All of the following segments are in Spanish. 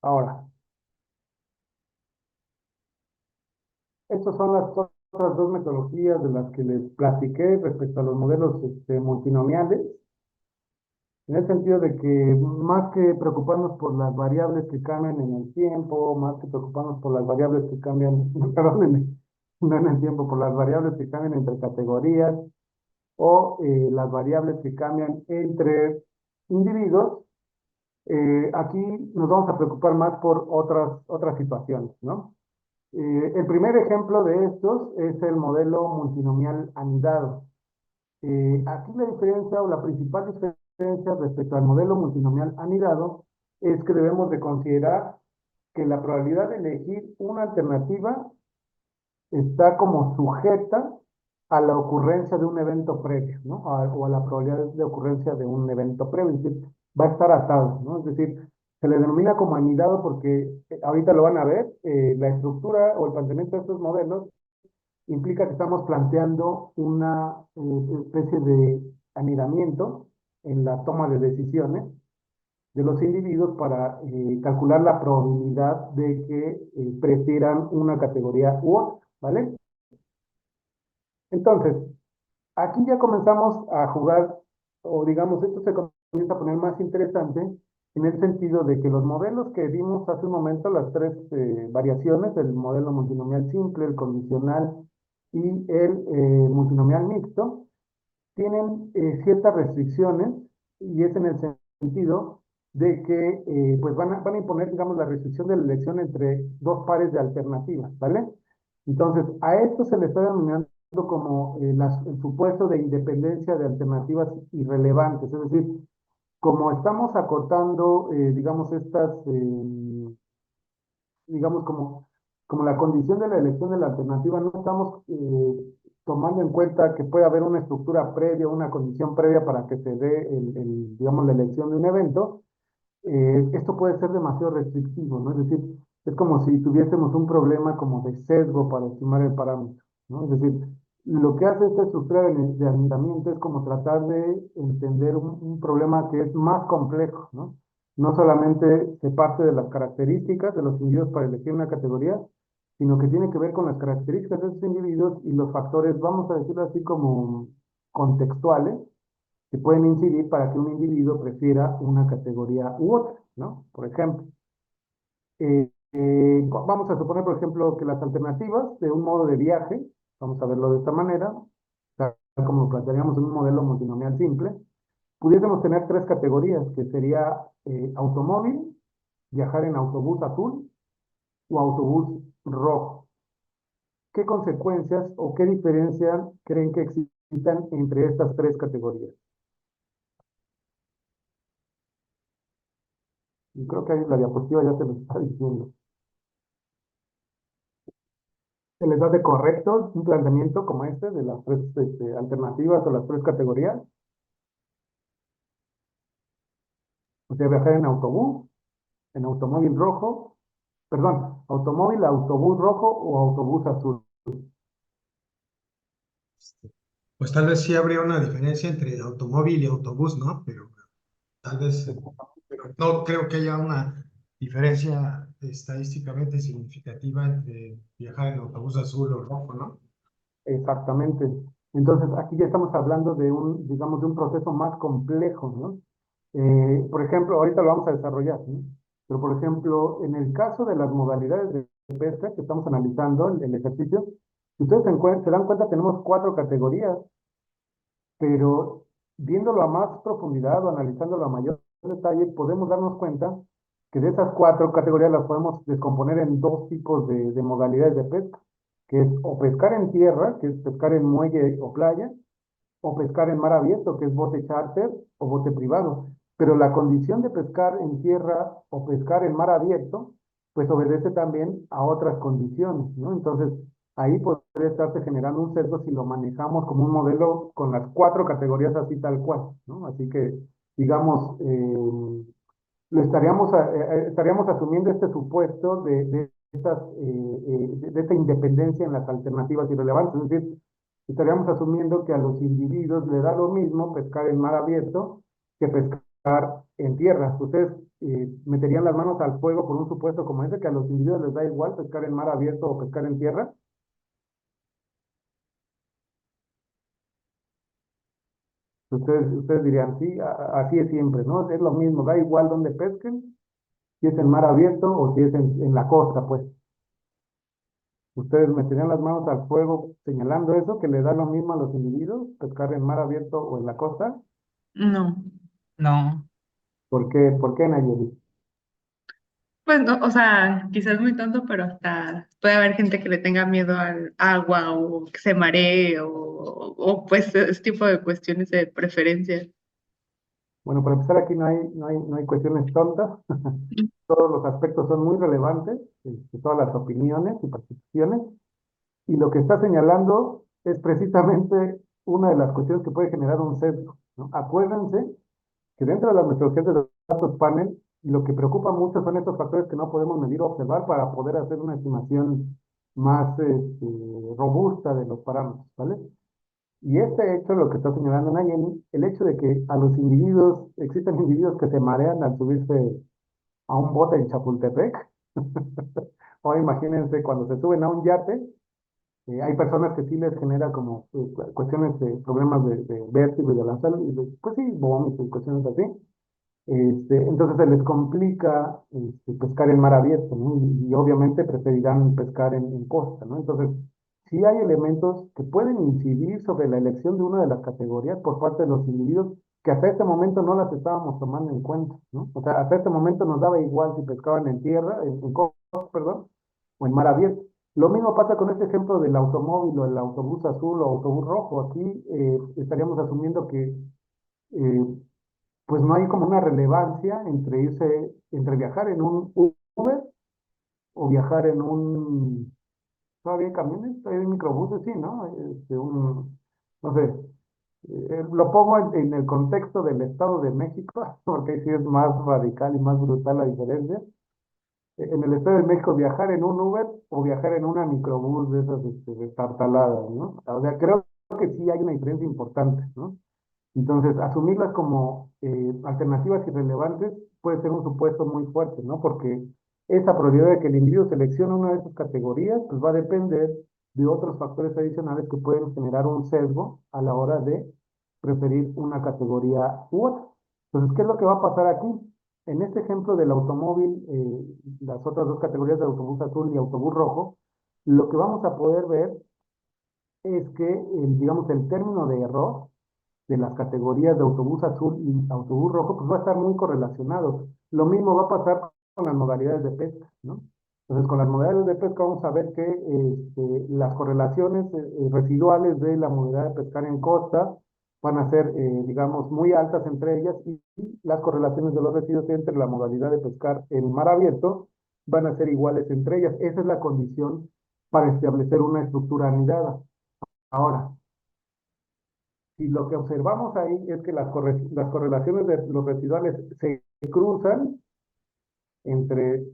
Ahora, estas son las otras dos metodologías de las que les platiqué respecto a los modelos multinomiales, en el sentido de que más que preocuparnos por las variables que cambian en el tiempo, más que preocuparnos por las variables que cambian, perdónenme, no en el tiempo, por las variables que cambian entre categorías o las variables que cambian entre individuos, aquí nos vamos a preocupar más por otras situaciones, ¿no? El primer ejemplo de estos es el modelo multinomial anidado. Aquí la diferencia o la principal diferencia respecto al modelo multinomial anidado es que debemos de considerar que la probabilidad de elegir una alternativa está como sujeta a la ocurrencia de un evento previo, ¿no? O a la probabilidad de ocurrencia de un evento previo, es decir, va a estar atado, ¿no? Es decir, se le denomina como anidado porque ahorita lo van a ver, la estructura o el planteamiento de estos modelos implica que estamos planteando una especie de anidamiento en la toma de decisiones de los individuos para calcular la probabilidad de que prefieran una categoría u otra, ¿vale? Entonces, aquí ya comenzamos a jugar, o digamos, esto se comienza a poner más interesante en el sentido de que los modelos que vimos hace un momento, las tres variaciones, el modelo multinomial simple, el condicional y el multinomial mixto, tienen ciertas restricciones y es en el sentido de que pues van a imponer, digamos, la restricción de la elección entre dos pares de alternativas, ¿vale? Entonces, a esto se le está denominando como el supuesto de independencia de alternativas irrelevantes, es decir, como estamos acortando, digamos, digamos, como la condición de la elección de la alternativa, no estamos tomando en cuenta que puede haber una estructura previa, una condición previa para que se dé, digamos, la elección de un evento, esto puede ser demasiado restrictivo, ¿no? Es decir, es como si tuviésemos un problema como de sesgo para estimar el parámetro, ¿no? Es decir, lo que hace esta estructura de anidamiento es como tratar de entender un problema que es más complejo, ¿no? No solamente se parte de las características de los individuos para elegir una categoría, sino que tiene que ver con las características de esos individuos y los factores, vamos a decirlo así, como contextuales, que pueden incidir para que un individuo prefiera una categoría u otra, ¿no? Por ejemplo, vamos a suponer, por ejemplo, que las alternativas de un modo de viaje, vamos a verlo de esta manera, tal como lo plantearíamos en un modelo multinomial simple, pudiésemos tener tres categorías, que sería automóvil, viajar en autobús azul o autobús rojo. ¿Qué consecuencias o qué diferencias creen que existan entre estas tres categorías? Y creo que ahí la diapositiva ya se lo está diciendo. ¿Se les hace correcto un planteamiento como este de las tres alternativas o las tres categorías? O sea, viajar en autobús, en automóvil rojo, perdón, automóvil, autobús rojo o autobús azul. Pues tal vez sí habría una diferencia entre automóvil y autobús, ¿no? Pero tal vez, pero no creo que haya una diferencia estadísticamente significativa entre viajar en autobús azul o rojo, ¿no? Exactamente. Entonces, aquí ya estamos hablando de digamos, de un proceso más complejo, ¿no? Por ejemplo, ahorita lo vamos a desarrollar, ¿no? Pero, por ejemplo, en el caso de las modalidades de pesca que estamos analizando, el ejercicio, si ustedes se dan cuenta, tenemos cuatro categorías, pero viéndolo a más profundidad o analizándolo a mayor detalle, podemos darnos cuenta que de esas cuatro categorías las podemos descomponer en dos tipos de modalidades de pesca, que es o pescar en tierra, que es pescar en muelle o playa, o pescar en mar abierto, que es bote charter o bote privado. Pero la condición de pescar en tierra o pescar en mar abierto, pues obedece también a otras condiciones, ¿no? Entonces, ahí podría estarse generando un sesgo si lo manejamos como un modelo con las cuatro categorías así tal cual, ¿no? Así que, digamos, estaríamos asumiendo este supuesto de esta independencia en las alternativas irrelevantes, es decir, estaríamos asumiendo que a los individuos le da lo mismo pescar en mar abierto que pescar en tierra. ¿Ustedes meterían las manos al fuego por un supuesto como ese, que a los individuos les da igual pescar en mar abierto o pescar en tierra? Ustedes dirían, sí, así es siempre, ¿no? Es lo mismo, da igual donde pesquen, si es en mar abierto o si es en la costa, pues. Ustedes meterían las manos al fuego señalando eso, que le da lo mismo a los individuos, pescar en mar abierto o en la costa. No, no. Por qué, Nayeli? Pues no, o sea, quizás muy tonto, pero hasta puede haber gente que le tenga miedo al agua o que se maree o pues ese tipo de cuestiones de preferencia. Bueno, para empezar aquí no hay cuestiones tontas. Todos los aspectos son muy relevantes, todas las opiniones y percepciones. Y lo que está señalando es precisamente una de las cuestiones que puede generar un sesgo, ¿no? Acuérdense que dentro de la metodología de los datos panel, lo que preocupa mucho son estos factores que no podemos medir o observar para poder hacer una estimación más robusta de los parámetros, ¿vale? Y este hecho, lo que está señalando Nayeli, el hecho de que a los individuos, existen individuos que se marean al subirse a un bote en Chapultepec, o imagínense cuando se suben a un yate, hay personas que sí les genera como cuestiones de problemas de vértigo y de la salud, pues sí, vómitos y cuestiones así. Entonces se les complica pescar en mar abierto, ¿no? Y obviamente preferirán pescar en costa, ¿no? Entonces, sí hay elementos que pueden incidir sobre la elección de una de las categorías por parte de los individuos que hasta este momento no las estábamos tomando en cuenta, ¿no? O sea, hasta este momento nos daba igual si pescaban en tierra, en costa, perdón, o en mar abierto. Lo mismo pasa con este ejemplo del automóvil o el autobús azul o autobús rojo. Aquí estaríamos asumiendo que eh, pues no hay como una relevancia entre viajar en un Uber o viajar en un, todavía hay camiones, todavía hay microbuses, sí, ¿no? No sé, lo pongo en el contexto del Estado de México, porque ahí sí es más radical y más brutal la diferencia. En el Estado de México, viajar en un Uber o viajar en una microbús de esas destartaladas, ¿no? O sea, creo que sí hay una diferencia importante, ¿no? Entonces, asumirlas como alternativas irrelevantes puede ser un supuesto muy fuerte, ¿no? Porque esa probabilidad de que el individuo seleccione una de esas categorías, pues va a depender de otros factores adicionales que pueden generar un sesgo a la hora de preferir una categoría u otra. Entonces, ¿qué es lo que va a pasar aquí? En este ejemplo del automóvil, las otras dos categorías de autobús azul y autobús rojo, lo que vamos a poder ver es que, digamos, el término de error de las categorías de autobús azul y autobús rojo, pues va a estar muy correlacionado. Lo mismo va a pasar con las modalidades de pesca, ¿no? Entonces, con las modalidades de pesca vamos a ver que las correlaciones residuales de la modalidad de pescar en costa van a ser, digamos, muy altas entre ellas y las correlaciones de los residuos entre la modalidad de pescar en mar abierto van a ser iguales entre ellas. Esa es la condición para establecer una estructura anidada. Ahora, y lo que observamos ahí es que las correlaciones de los residuales se cruzan entre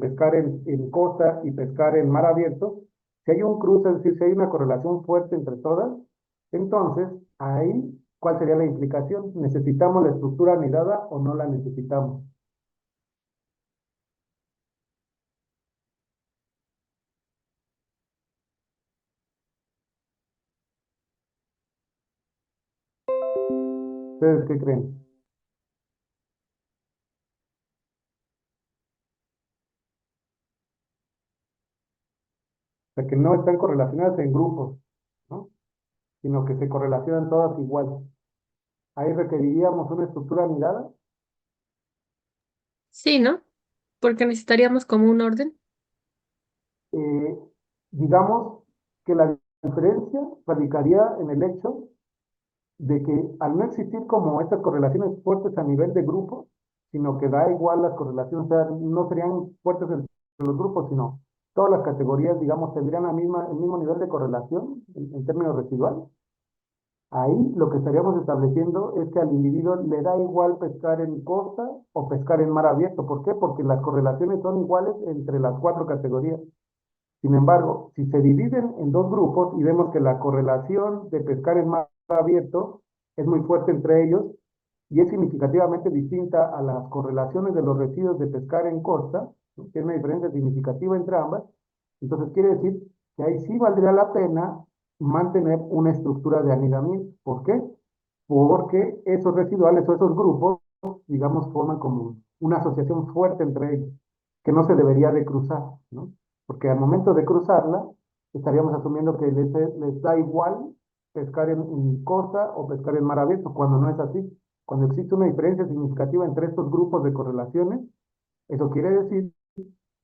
pescar en costa y pescar en mar abierto. Si hay un cruce, es decir, si hay una correlación fuerte entre todas, entonces ahí, ¿cuál sería la implicación? ¿Necesitamos la estructura anidada o no la necesitamos? ¿Ustedes qué creen? O sea, que no están correlacionadas en grupos, ¿no? Sino que se correlacionan todas igual. Ahí requeriríamos una estructura anidada. Sí, ¿no? Porque necesitaríamos como un orden. eh, digamos que la diferencia radicaría en el hecho de que al no existir como estas correlaciones fuertes a nivel de grupo, sino que da igual las correlaciones, o sea, no serían fuertes entre los grupos, sino todas las categorías, digamos, tendrían el mismo nivel de correlación en términos residuales. Ahí lo que estaríamos estableciendo es que al individuo le da igual pescar en costa o pescar en mar abierto. ¿Por qué? Porque las correlaciones son iguales entre las cuatro categorías. Sin embargo, si se dividen en dos grupos y vemos que la correlación de pescar en mar abierto es muy fuerte entre ellos, y es significativamente distinta a las correlaciones de los residuos de pescar en costa, ¿no? Tiene una diferencia significativa entre ambas. Entonces quiere decir que ahí sí valdría la pena mantener una estructura de anidamiento. ¿Por qué? Porque esos residuales o esos grupos, digamos, forman como una asociación fuerte entre ellos, que no se debería de cruzar, ¿no? Porque al momento de cruzarla, estaríamos asumiendo que les da igual pescar en costa o pescar en mar abierto, cuando no es así. Cuando existe una diferencia significativa entre estos grupos de correlaciones, eso quiere decir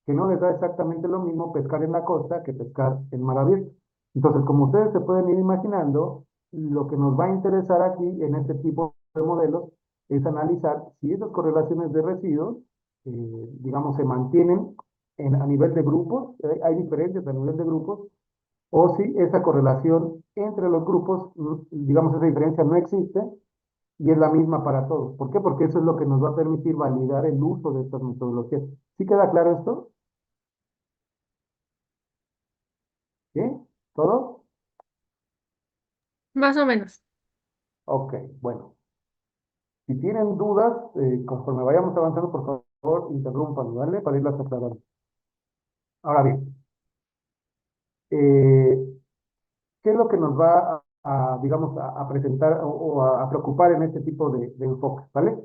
que no les da exactamente lo mismo pescar en la costa que pescar en mar abierto. Entonces, como ustedes se pueden ir imaginando, lo que nos va a interesar aquí en este tipo de modelos es analizar si esas correlaciones de residuos, digamos, se mantienen a nivel de grupos, hay diferencias a nivel de grupos, o si esa correlación entre los grupos, digamos, esa diferencia no existe y es la misma para todos. ¿Por qué? Porque eso es lo que nos va a permitir validar el uso de estas metodologías. ¿Sí queda claro esto? ¿Sí? ¿Todo? Más o menos. Ok, bueno. Si tienen dudas, conforme vayamos avanzando, por favor, interrumpan, ¿vale? Para irlas aclarando. Ahora bien, eh, ¿qué es lo que nos va digamos, a presentar o a preocupar en este tipo de enfoques, ¿vale?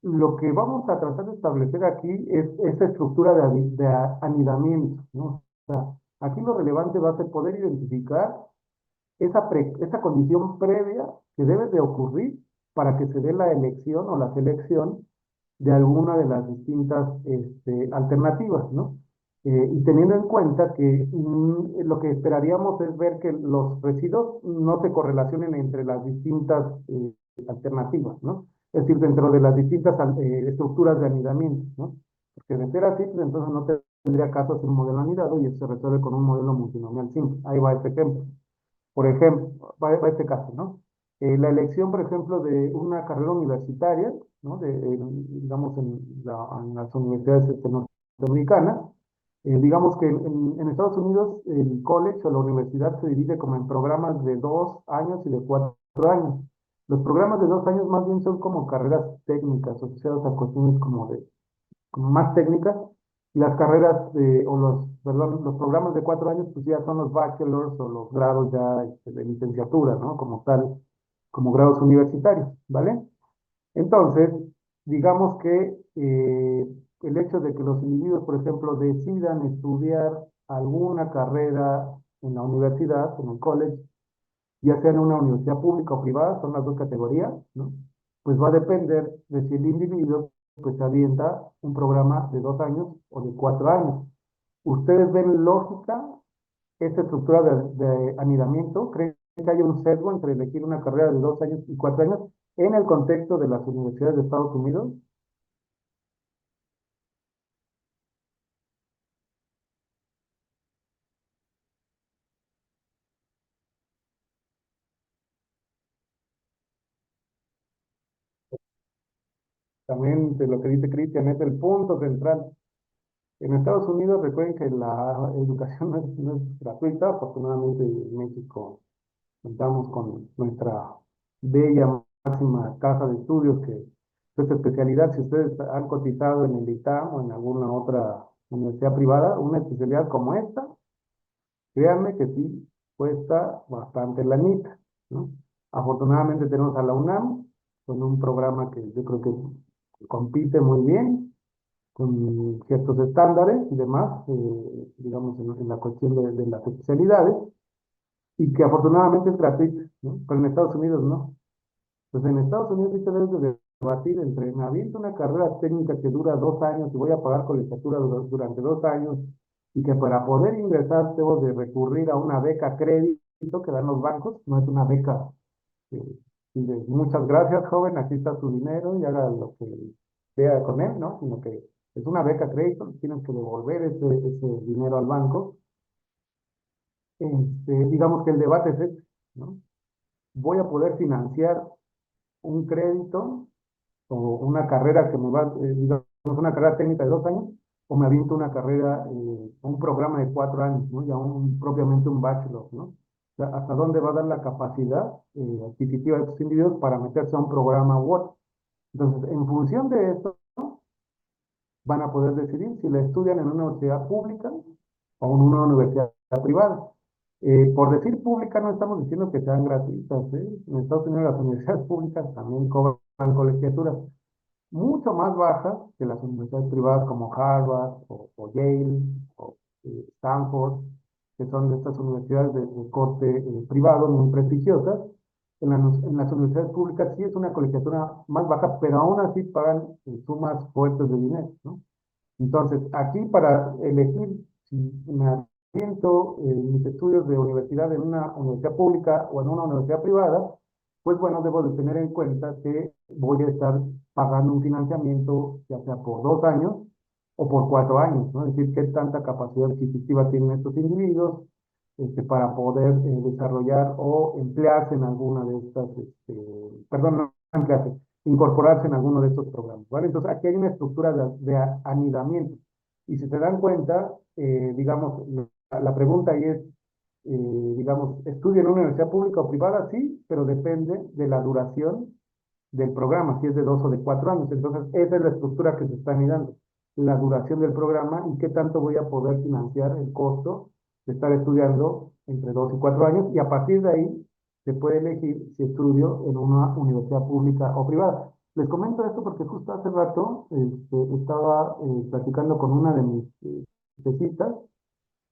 Lo que vamos a tratar de establecer aquí es esa estructura de anidamiento, ¿no? O sea, aquí lo relevante va a ser poder identificar esa condición previa que debe de ocurrir para que se dé la elección o la selección de alguna de las distintas alternativas, ¿no? Y teniendo en cuenta que lo que esperaríamos es ver que los residuos no se correlacionen entre las distintas alternativas, ¿no? Es decir, dentro de las distintas estructuras de anidamiento, ¿no? Porque de ser así, pues entonces no tendría caso hacer un modelo anidado y eso se resuelve con un modelo multinomial simple. Ahí va este ejemplo. Por ejemplo, va este caso, ¿no? La elección, por ejemplo, de una carrera universitaria, ¿no? Digamos, en las universidades norteamericanas, digamos que en Estados Unidos el college o la universidad se divide como en programas de 2 años y de 4 años. Los programas de 2 años más bien son como carreras técnicas asociadas a cuestiones como más técnicas, y las carreras perdón, los programas de 4 años, pues ya son los bachelors o los grados ya de licenciatura, ¿no? Como tal, como grados universitarios, ¿vale? Entonces, digamos que el hecho de que los individuos, por ejemplo, decidan estudiar alguna carrera en la universidad, en el college, ya sea en una universidad pública o privada, son las dos categorías, ¿no? Pues va a depender de si el individuo pues se avienta un programa de 2 años o de 4 años. ¿Ustedes ven lógica esta estructura de anidamiento? ¿Creen que hay un sesgo entre elegir una carrera de 2 años y 4 años en el contexto de las universidades de Estados Unidos? También de lo que dice Cristian es el punto central. En Estados Unidos recuerden que la educación no es gratuita. Afortunadamente en México contamos con nuestra bella máxima casa de estudios que esta especialidad, si ustedes han cotizado en el ITAM o en alguna otra universidad privada, una especialidad como esta, créanme que sí cuesta bastante lanita, ¿no? Afortunadamente tenemos a la UNAM con un programa que yo creo que compite muy bien con ciertos estándares y demás, digamos, en la cuestión de las especialidades, y que afortunadamente es gratuito, ¿no? Pero en Estados Unidos no. Pues en Estados Unidos sí se debe de debatir entre me aviento una carrera técnica que dura 2 años y voy a pagar colegiatura durante 2 años, y que para poder ingresar debo de recurrir a una beca crédito que dan los bancos, no es una beca y de muchas gracias, joven, aquí está su dinero y haga lo que sea con él, ¿no? Sino que es una beca crédito, tienes que devolver ese dinero al banco. Digamos que el debate es este, ¿no? Voy a poder financiar un crédito o una carrera que me va, digamos, una carrera técnica de 2 años, o me aviento una carrera, un programa de 4 años, ¿no? Ya propiamente un bachelor, ¿no? sea, hasta dónde va a dar la capacidad adquisitiva de estos individuos para meterse a un programa u otro. Entonces, en función de esto, van a poder decidir si la estudian en una universidad pública o en una universidad privada. Por decir pública no estamos diciendo que sean gratuitas, ¿eh? En Estados Unidos las universidades públicas también cobran colegiaturas mucho más bajas que las universidades privadas como Harvard o Yale o Stanford, que son de estas universidades de corte privado muy prestigiosas. En las universidades públicas sí es una colegiatura más baja, pero aún así pagan sumas fuertes de dinero, ¿no? Entonces, aquí para elegir si me asiento mis estudios de universidad en una universidad pública o en una universidad privada, pues bueno, debo de tener en cuenta que voy a estar pagando un financiamiento, ya sea por 2 años o por 4 años, ¿no? Es decir, qué tanta capacidad adquisitiva tienen estos individuos para poder desarrollar o emplearse en alguna de estas, perdón, no emplearse, incorporarse en alguno de estos programas, ¿vale? Entonces, aquí hay una estructura de anidamiento. Y si se dan cuenta, digamos, la pregunta ahí es, digamos, ¿estudia en una universidad pública o privada? Sí, pero depende de la duración del programa, si es de 2 o de 4 años. Entonces, esa es la estructura que se está anidando, la duración del programa y qué tanto voy a poder financiar el costo de estar estudiando entre 2 y 4 años, y a partir de ahí se puede elegir si estudio en una universidad pública o privada. Les comento esto porque justo hace rato estaba platicando con una de mis tesitas,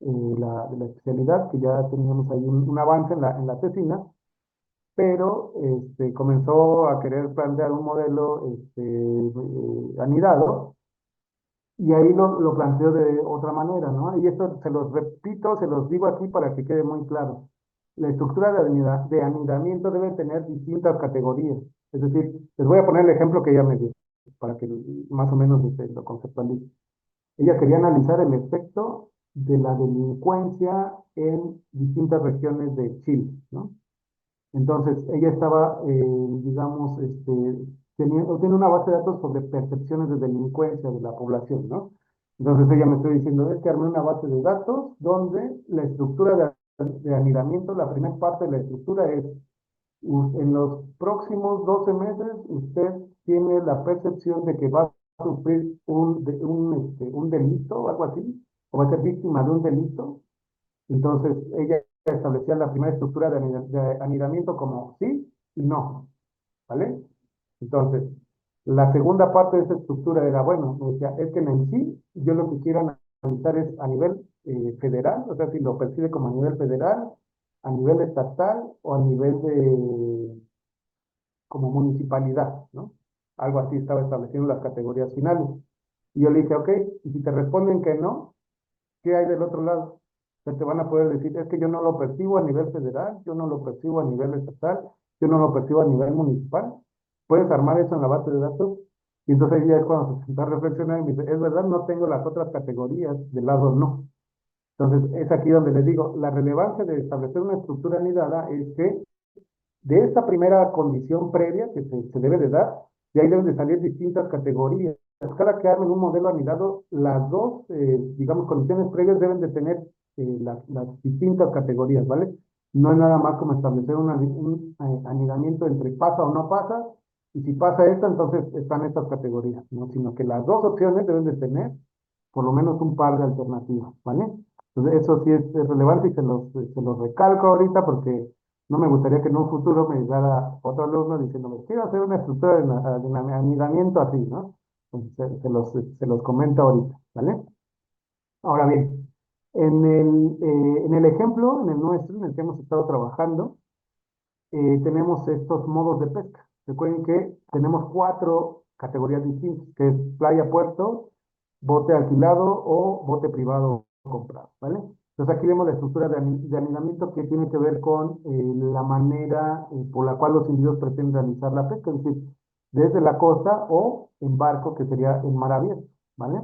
de la especialidad, que ya teníamos ahí un avance en la tesina, pero comenzó a querer plantear un modelo anidado, y ahí lo planteo de otra manera, ¿no? Y esto se los repito, se los digo aquí para que quede muy claro. La estructura de anidamiento debe tener distintas categorías. Es decir, les voy a poner el ejemplo que ella me dio, para que más o menos lo conceptualice. Ella quería analizar el efecto de la delincuencia en distintas regiones de Chile, ¿no? Entonces, ella estaba, digamos, tiene una base de datos sobre percepciones de delincuencia de la población, ¿no? Entonces, ella me está diciendo, es que armé una base de datos donde la estructura de anidamiento, la primera parte de la estructura es, en los próximos 12 meses, usted tiene la percepción de que va a sufrir un delito o algo así, o va a ser víctima de un delito. Entonces, ella establecía la primera estructura de anidamiento como sí y no, ¿vale? Entonces, la segunda parte de esa estructura era, bueno, me decía, es que en sí, yo lo que quiero analizar es a nivel federal, o sea, si lo percibe como a nivel federal, a nivel estatal o a nivel de, como municipalidad, ¿no? Algo así estaba estableciendo las categorías finales. Y yo le dije, ok, y si te responden que no, ¿qué hay del otro lado? Que te van a poder decir, es que yo no lo percibo a nivel federal, yo no lo percibo a nivel estatal, yo no lo percibo a nivel municipal. Puedes armar eso en la base de datos. Y entonces ya es cuando se sienta a reflexionar y me dice, es verdad, no tengo las otras categorías, del lado no. Entonces es aquí donde les digo, la relevancia de establecer una estructura anidada es que de esa primera condición previa que se debe de dar, de ahí deben de salir distintas categorías. Cada que armen un modelo anidado, las dos, digamos, condiciones previas deben de tener las distintas categorías, ¿vale? No es nada más como establecer un anidamiento entre pasa o no pasa, y si pasa esto, entonces están estas categorías, ¿no? Sino que las dos opciones deben de tener por lo menos un par de alternativas, ¿vale? Entonces, eso sí es relevante y se los recalco ahorita porque no me gustaría que en un futuro me llegara otro alumno diciéndome, quiero hacer una estructura de anidamiento así, ¿no? Entonces, se los comento ahorita, ¿vale? Ahora bien, en el ejemplo, en el nuestro, en el que hemos estado trabajando, tenemos estos modos de pesca. Recuerden que tenemos 4 categorías distintas, que es playa, puerto, bote alquilado o bote privado comprado, ¿vale? Entonces aquí vemos la estructura de anidamiento que tiene que ver con la manera por la cual los individuos pretenden realizar la pesca, es decir, desde la costa o en barco, que sería en mar abierto, ¿vale?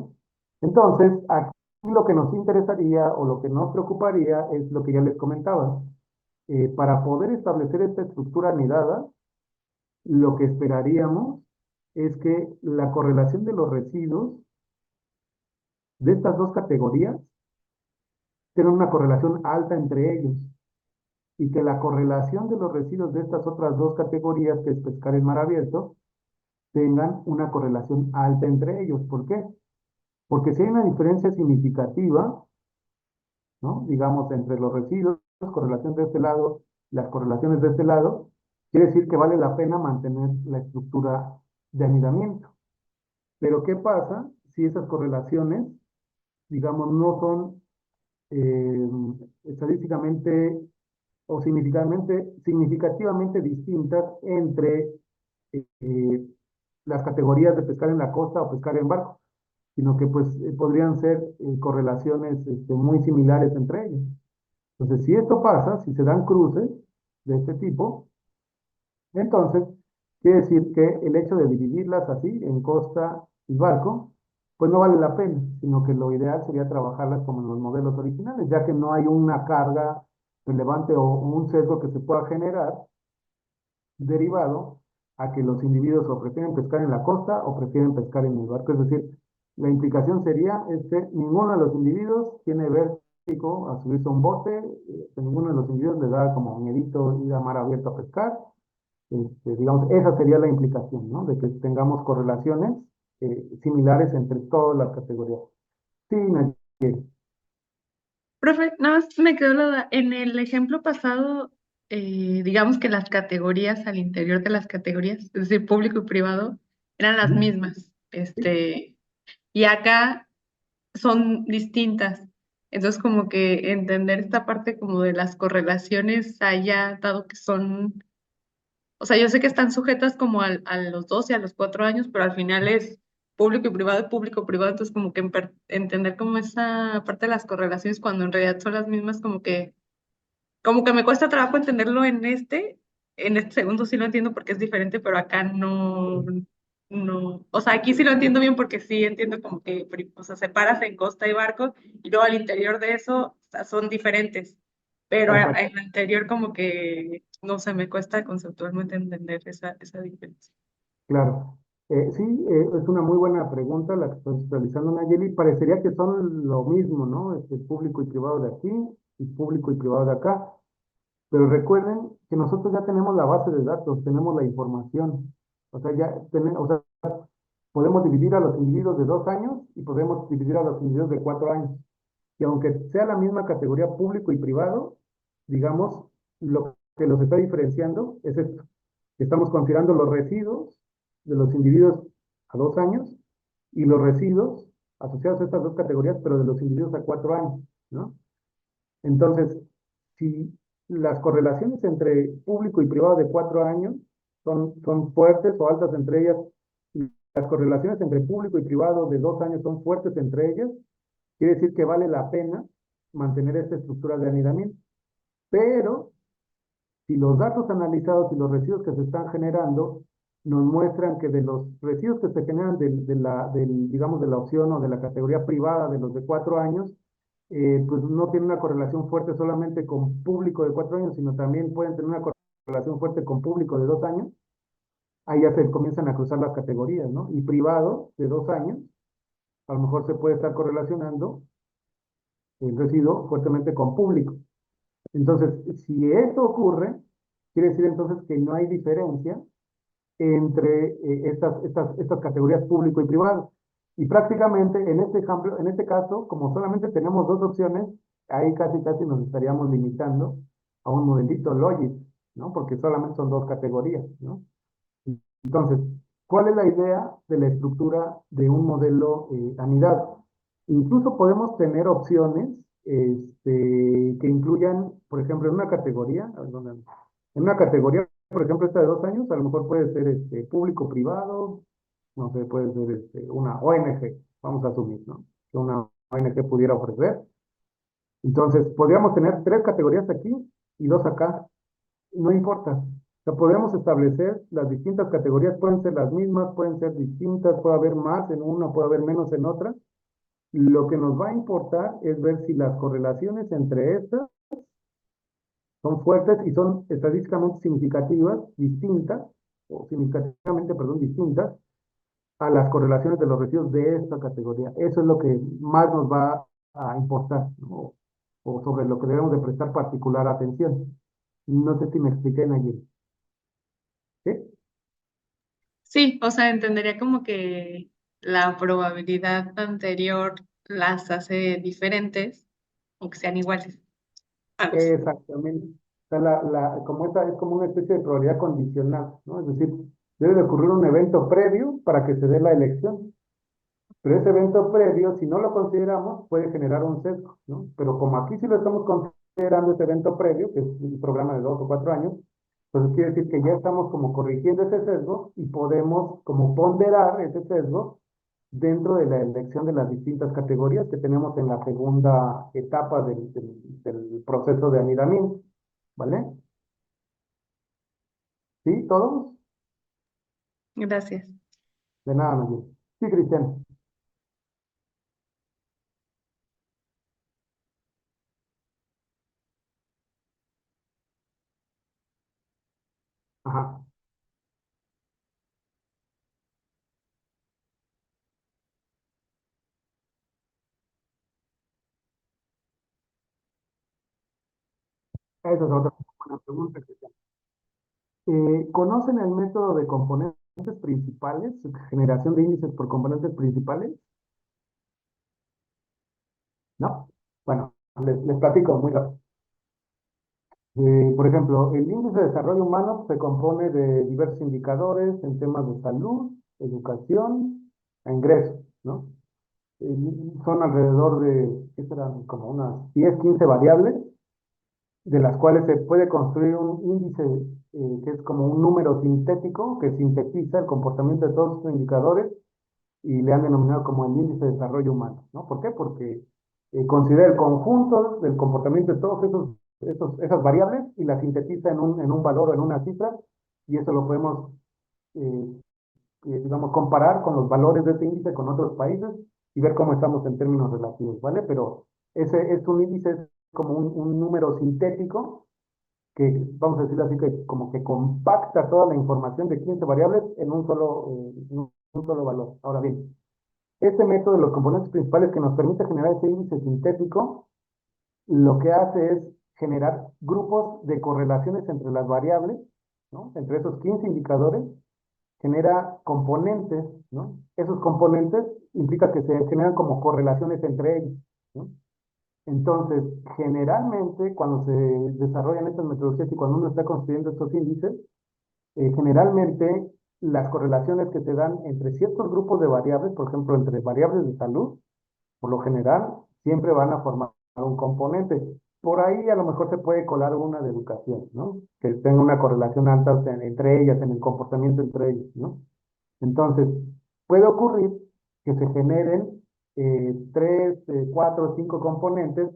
Entonces, aquí lo que nos interesaría o lo que nos preocuparía es lo que ya les comentaba. Para poder establecer esta estructura anidada, lo que esperaríamos es que la correlación de los residuos de estas dos categorías tenga una correlación alta entre ellos. y que la correlación de los residuos de estas otras dos categorías, que es pescar en mar abierto, tengan una correlación alta entre ellos. ¿Por qué? Porque si hay una diferencia significativa, ¿no? Digamos, entre los residuos, correlación de este lado, las correlaciones de este lado, quiere decir que vale la pena mantener la estructura de anidamiento. Pero ¿qué pasa si esas correlaciones, digamos, no son eh, estadísticamente o significativamente distintas entre las categorías de pescar en la costa o pescar en barco, sino que pues podrían ser correlaciones muy similares entre ellas? Entonces, si esto pasa, si se dan cruces de este tipo, entonces quiere decir que el hecho de dividirlas así, en costa y barco, pues no vale la pena, sino que lo ideal sería trabajarlas como en los modelos originales, ya que no hay una carga relevante o un sesgo que se pueda generar derivado a que los individuos o prefieren pescar en la costa o prefieren pescar en el barco. Es decir, la implicación sería que ninguno de los individuos tiene vértigo a subirse a un bote, ninguno de los individuos le da como miedito ir a mar abierto a pescar. Digamos, esa sería la implicación, ¿no? De que tengamos correlaciones similares entre todas las categorías. Sí, Naye. Profe, nada más me quedó la duda. En el ejemplo pasado, digamos que las categorías al interior de las categorías, es decir, público y privado, eran las Ujú. mismas. Y acá son distintas. Entonces, como que entender esta parte como de las correlaciones allá, dado que son, o sea, yo sé que están sujetas como a los 12 y a los 4 años, pero al final es público y privado, público y privado, entonces como que entender como esa parte de las correlaciones cuando en realidad son las mismas, como que me cuesta trabajo entenderlo en este segundo sí lo entiendo porque es diferente, pero acá no, o sea, aquí sí lo entiendo bien porque sí entiendo como que, o sea, separas en costa y barco y luego al interior de eso, o sea, son diferentes, pero Tal cual. en el anterior como que, no sé, me cuesta conceptualmente entender esa diferencia. Claro. Sí, es una muy buena pregunta la que estás realizando, Nayeli. Parecería que son lo mismo, ¿no? Público y privado de aquí y público y privado de acá. Pero recuerden que nosotros ya tenemos la base de datos, tenemos la información. O sea, o sea, podemos dividir a los individuos de 2 años y podemos dividir a los individuos de 4 años. Y aunque sea la misma categoría público y privado, digamos, lo que los está diferenciando es esto. Estamos considerando los residuos de los individuos a 2 años y los residuos asociados a estas dos categorías, pero de los individuos a 4 años, ¿no? Entonces, si las correlaciones entre público y privado de 4 años son fuertes o altas entre ellas, y las correlaciones entre público y privado de 2 años son fuertes entre ellas, quiere decir que vale la pena mantener esta estructura de anidamiento. Pero si los datos analizados y los residuos que se están generando nos muestran que de los residuos que se generan digamos, de la opción o de la categoría privada de los de 4 años, pues no tiene una correlación fuerte solamente con público de 4 años, sino también pueden tener una correlación fuerte con público de 2 años, ahí ya se comienzan a cruzar las categorías, ¿no? Y privado de 2 años, a lo mejor se puede estar correlacionando el residuo fuertemente con público. Entonces, si esto ocurre, quiere decir entonces que no hay diferencia entre estas categorías público y privado. Y prácticamente en este ejemplo, en este caso, como solamente tenemos dos opciones, ahí casi nos estaríamos limitando a un modelito Logic, ¿no? Porque solamente son dos categorías, ¿no? Entonces, ¿cuál es la idea de la estructura de un modelo anidado? Incluso podemos tener opciones que incluyan, por ejemplo, en una categoría, por ejemplo, esta de 2 años, a lo mejor puede ser público-privado, no sé, puede ser una ONG, vamos a asumir, ¿no? Que una ONG pudiera ofrecer. Entonces, podríamos tener 3 categorías aquí y 2 acá, no importa. O sea, podemos establecer las distintas categorías, pueden ser las mismas, pueden ser distintas, puede haber más en una, puede haber menos en otra. Lo que nos va a importar es ver si las correlaciones entre estas son fuertes y son estadísticamente significativas, distintas, o significativamente, perdón, distintas a las correlaciones de los residuos de esta categoría. Eso es lo que más nos va a importar, ¿no? O sobre lo que debemos de prestar particular atención. No sé si me expliqué, Nayeli. ¿Sí? Sí, o sea, entendería como que la probabilidad anterior las hace diferentes o que sean iguales. Algo así. Exactamente. O sea, como esta es como una especie de probabilidad condicional, ¿no? Es decir, debe de ocurrir un evento previo para que se dé la elección. Pero ese evento previo, si no lo consideramos, puede generar un sesgo, ¿no? Pero como aquí sí lo estamos considerando ese evento previo, que es un programa de 2 o 4 años, pues quiere decir que ya estamos como corrigiendo ese sesgo y podemos como ponderar ese sesgo dentro de la elección de las distintas categorías que tenemos en la segunda etapa del proceso de anidamiento, ¿vale? ¿Sí? ¿Todos? Gracias. De nada, Nayeli. Sí, Cristian. Ajá. Esa es otra buena pregunta, Cristian. ¿Conocen el método de componentes principales, generación de índices por componentes principales? ¿No? Bueno, les platico muy rápido. Por ejemplo, el índice de desarrollo humano se compone de diversos indicadores en temas de salud, educación e ingresos, ¿no? Son alrededor de, ¿qué serán? Como unas 10, 15 variables, de las cuales se puede construir un índice que es como un número sintético que sintetiza el comportamiento de todos estos indicadores y le han denominado como el índice de desarrollo humano, ¿no? ¿Por qué? Porque considera el conjunto del comportamiento de todos esas variables y las sintetiza en un valor o en una cifra, y eso lo podemos, eh, digamos, comparar con los valores de ese índice con otros países y ver cómo estamos en términos relativos, ¿vale? Pero ese es un índice, es como un número sintético que, vamos a decirlo así, que como que compacta toda la información de 15 variables en un solo valor. Ahora bien, este método de los componentes principales que nos permite generar ese índice sintético, lo que hace es generar grupos de correlaciones entre las variables, ¿no? Entre esos 15 indicadores, genera componentes, ¿no? Esos componentes implica que se generan como correlaciones entre ellos, ¿no? Entonces, generalmente, cuando se desarrollan estas metodologías y cuando uno está construyendo estos índices, generalmente las correlaciones que se dan entre ciertos grupos de variables, por ejemplo, entre variables de salud, por lo general, siempre van a formar un componente. Por ahí a lo mejor se puede colar una de educación, ¿no? Que tenga una correlación alta entre ellas, en el comportamiento entre ellas, ¿no? Entonces, puede ocurrir que se generen 3, 4, 5 componentes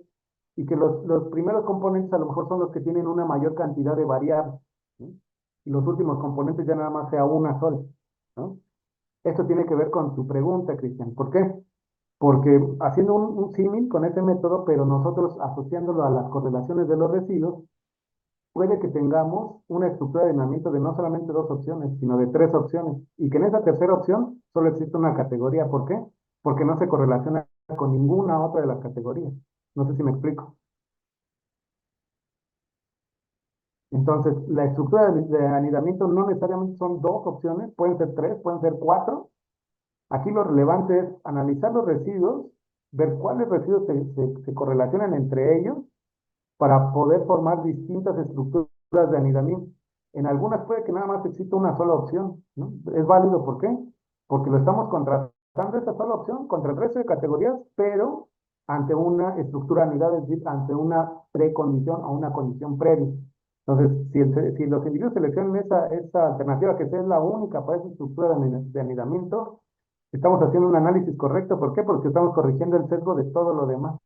y que los primeros componentes a lo mejor son los que tienen una mayor cantidad de variables, ¿no? Y los últimos componentes ya nada más sea una sola, ¿no? Esto tiene que ver con tu pregunta, Cristian. ¿Por qué? Porque haciendo un símil con ese método, pero nosotros asociándolo a las correlaciones de los residuos, puede que tengamos una estructura de entrenamiento de no solamente 2 opciones, sino de 3 opciones, y que en esa tercera opción solo existe una categoría. ¿Por qué? Porque no se correlaciona con ninguna otra de las categorías. No sé si me explico. Entonces, la estructura de anidamiento no necesariamente son 2 opciones, pueden ser 3, pueden ser 4. Aquí lo relevante es analizar los residuos, ver cuáles residuos se correlacionan entre ellos para poder formar distintas estructuras de anidamiento. En algunas puede que nada más exista una sola opción, ¿no? Es válido, ¿por qué? Porque lo estamos contrastando esa sola opción contra el resto de categorías, pero ante una estructura anidada, es decir, ante una precondición o una condición previa. Entonces, si los individuos seleccionan esa alternativa que es la única para esa estructura de anidamiento, estamos haciendo un análisis correcto. ¿Por qué? Porque estamos corrigiendo el sesgo de todo lo demás.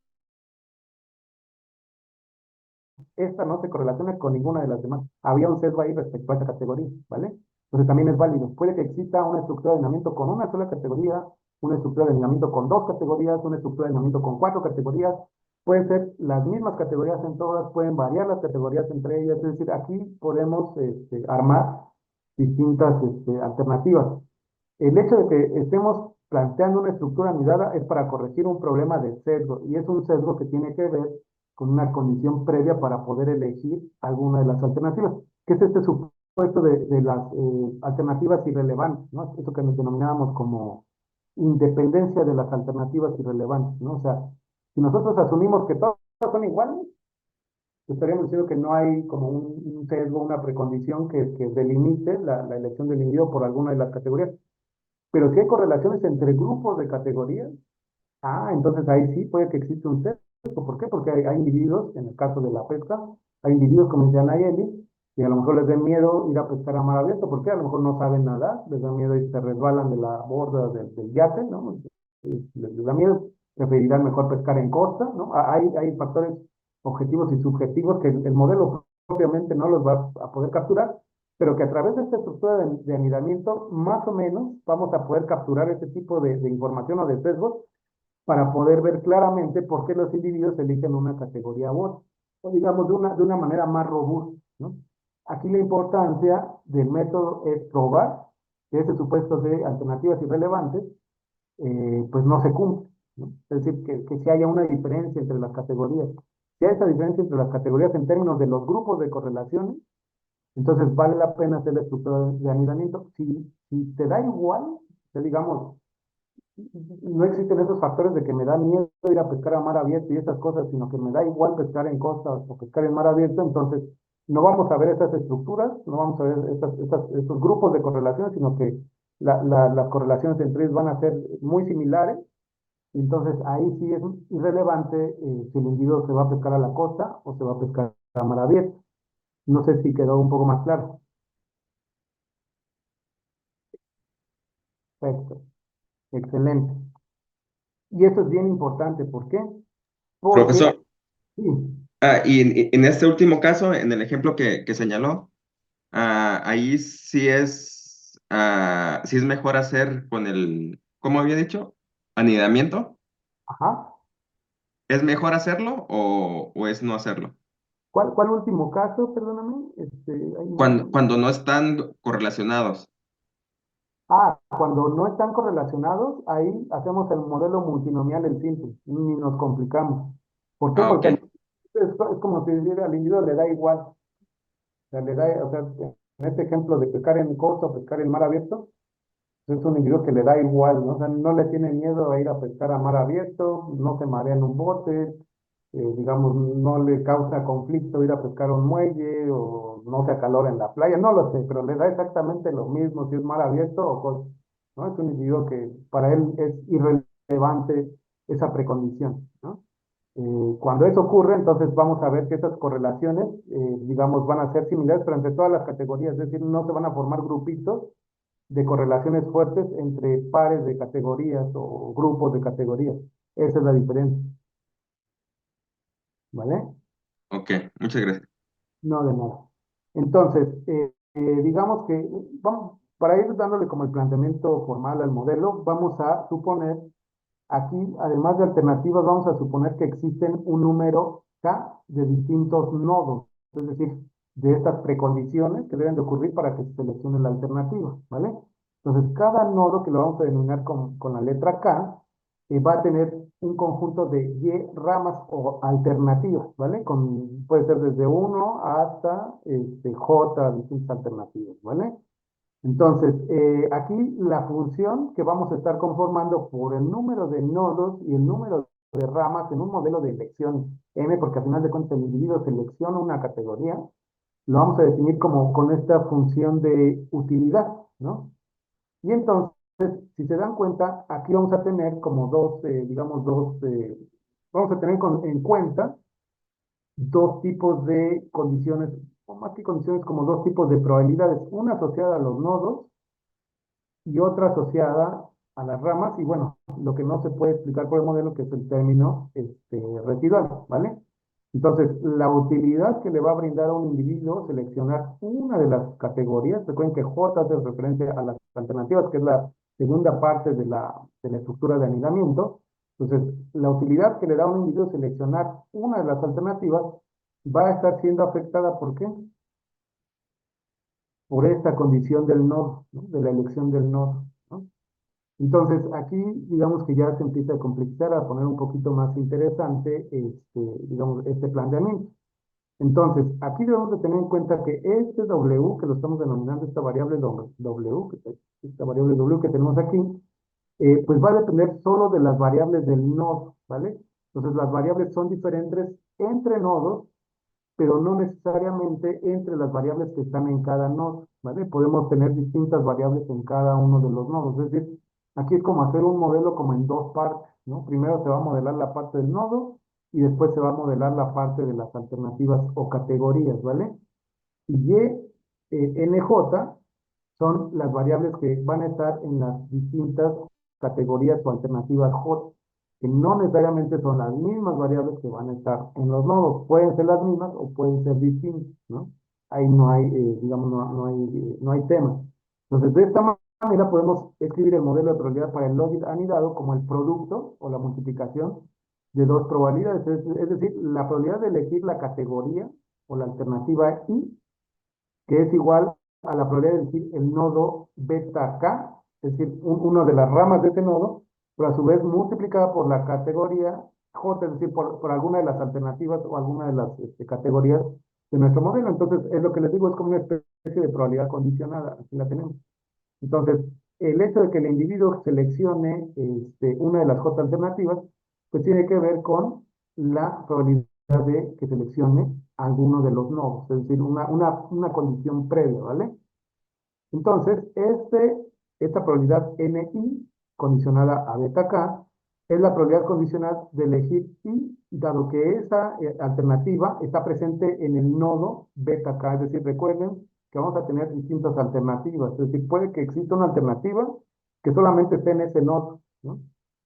Esta no se correlaciona con ninguna de las demás. Había un sesgo ahí respecto a esa categoría, ¿vale? Entonces también es válido. Puede que exista una estructura de alineamiento con una sola categoría, una estructura de alineamiento con 2 categorías, una estructura de alineamiento con 4 categorías. Pueden ser las mismas categorías en todas, pueden variar las categorías entre ellas. Es decir, aquí podemos armar distintas alternativas. El hecho de que estemos planteando una estructura anidada es para corregir un problema de sesgo, y es un sesgo que tiene que ver con una condición previa para poder elegir alguna de las alternativas, que es este supuesto de las alternativas irrelevantes, ¿no? Eso que nos denominábamos como independencia de las alternativas irrelevantes, ¿no? O sea, si nosotros asumimos que todas son iguales, estaríamos diciendo que no hay como un sesgo, una precondición que delimite la elección del individuo por alguna de las categorías. Pero si hay correlaciones entre grupos de categorías, entonces ahí sí puede que exista un sesgo. ¿Por qué? Porque hay individuos, en el caso de la pesca, hay individuos, como decía Nayeli, que a lo mejor les da miedo ir a pescar a mar abierto, porque a lo mejor no saben nadar, les da miedo y se resbalan de la borda del yate, ¿no? Les da miedo, preferirán mejor pescar en costa, ¿no? Hay factores objetivos y subjetivos que el modelo propiamente no los va a poder capturar, pero que a través de esta estructura de anidamiento, más o menos, vamos a poder capturar ese tipo de información o de sesgos para poder ver claramente por qué los individuos eligen una categoría u otra, o digamos de una manera más robusta, ¿no? Aquí la importancia del método es probar que ese supuesto de alternativas irrelevantes pues no se cumple, ¿no? Es decir, que si haya una diferencia entre las categorías. Si hay esa diferencia entre las categorías en términos de los grupos de correlaciones, entonces vale la pena hacer la estructura de anidamiento. Si te da igual, digamos, no existen esos factores de que me da miedo ir a pescar a mar abierto y esas cosas, sino que me da igual pescar en costa o pescar en mar abierto, entonces no vamos a ver esas estructuras, no vamos a ver esos grupos de correlaciones, sino que las correlaciones entre ellos van a ser muy similares, y entonces ahí sí es irrelevante si el individuo se va a pescar a la costa o se va a pescar a mar abierto. No sé si quedó un poco más claro. Perfecto, excelente. Y eso es bien importante, ¿por qué? Porque, Profesor, sí, y en este último caso, en el ejemplo que señaló, ahí sí es mejor hacer con ¿cómo había dicho? Anidamiento. ajá. ¿Es mejor hacerlo o es no hacerlo? ¿Cuál último caso? Perdóname. Cuando no están correlacionados. Cuando no están correlacionados, ahí hacemos el modelo multinomial en simple, ni nos complicamos. ¿Por qué? Ah, ok. Porque es como si dijera, al individuo le da igual. O sea, o sea, en este ejemplo de pescar en costa o pescar en mar abierto, es un individuo que le da igual, ¿no? O sea, no le tiene miedo a ir a pescar a mar abierto, no se marea en un bote, digamos, no le causa conflicto ir a pescar a un muelle o no se acalora en la playa, no lo sé, pero le da exactamente lo mismo si es mar abierto o costa, ¿no? Es un individuo que para él es irrelevante esa precondición, ¿no? Cuando eso ocurre, entonces vamos a ver que esas correlaciones, digamos, van a ser similares, pero entre todas las categorías, es decir, no se van a formar grupitos de correlaciones fuertes entre pares de categorías o grupos de categorías. Esa es la diferencia, ¿vale? Ok, muchas gracias. No de nada. Entonces, digamos que vamos, para ir dándole como el planteamiento formal al modelo, vamos a suponer aquí, además de alternativas, vamos a suponer que existen un número K de distintos nodos, es decir, de estas precondiciones que deben de ocurrir para que se seleccione la alternativa, ¿vale? Entonces, cada nodo que lo vamos a denominar con la letra K, va a tener un conjunto de Y ramas o alternativas, ¿vale? Puede ser desde uno hasta J, distintas alternativas, ¿vale? Entonces, aquí la función que vamos a estar conformando por el número de nodos y el número de ramas en un modelo de elección M, porque al final de cuentas el individuo selecciona una categoría, lo vamos a definir como con esta función de utilidad, ¿no? Y entonces, si se dan cuenta, aquí vamos a tener como digamos, vamos a tener en cuenta dos tipos de condiciones, o más que condiciones, como dos tipos de probabilidades, una asociada a los nodos y otra asociada a las ramas, y bueno, lo que no se puede explicar por el modelo, que es el término residual, ¿vale? Entonces, la utilidad que le va a brindar a un individuo seleccionar una de las categorías, recuerden que J hace referencia a las alternativas, que es la segunda parte de la estructura de anidamiento. Entonces, la utilidad que le da a un individuo seleccionar una de las alternativas va a estar siendo afectada, ¿por qué? Por esta condición del nodo, ¿no? De la elección del nodo, ¿no? Entonces, aquí, digamos que ya se empieza a complejizar, a poner un poquito más interesante, digamos, este planteamiento. Entonces, aquí debemos de tener en cuenta que este W, que lo estamos denominando esta variable W, esta variable W que tenemos aquí, pues va a depender solo de las variables del nodo, ¿vale? Entonces, las variables son diferentes entre nodos, pero no necesariamente entre las variables que están en cada nodo, ¿vale? Podemos tener distintas variables en cada uno de los nodos, es decir, aquí es como hacer un modelo como en dos partes, ¿no? Primero se va a modelar la parte del nodo y después se va a modelar la parte de las alternativas o categorías, ¿vale? Y NJ son las variables que van a estar en las distintas categorías o alternativas J, que no necesariamente son las mismas variables que van a estar en los nodos. Pueden ser las mismas o pueden ser distintas, ¿no? Ahí no hay, digamos, no hay tema. Entonces, de esta manera podemos escribir el modelo de probabilidad para el logit anidado como el producto o la multiplicación de dos probabilidades, es decir, la probabilidad de elegir la categoría o la alternativa I, que es igual a la probabilidad de elegir el nodo beta K, es decir, una de las ramas de ese nodo, pero a su vez multiplicada por la categoría J, es decir, por alguna de las alternativas o alguna de las categorías de nuestro modelo. Entonces, es lo que les digo, es como una especie de probabilidad condicionada, así la tenemos. Entonces, el hecho de que el individuo seleccione una de las J alternativas, pues tiene que ver con la probabilidad de que seleccione alguno de los nodos, es decir, una condición previa, ¿vale? Entonces, esta probabilidad NI, condicionada a beta K, es la probabilidad condicional de elegir I, dado que esa alternativa está presente en el nodo beta K. Es decir, recuerden que vamos a tener distintas alternativas. Es decir, puede que exista una alternativa que solamente esté en ese nodo, ¿no?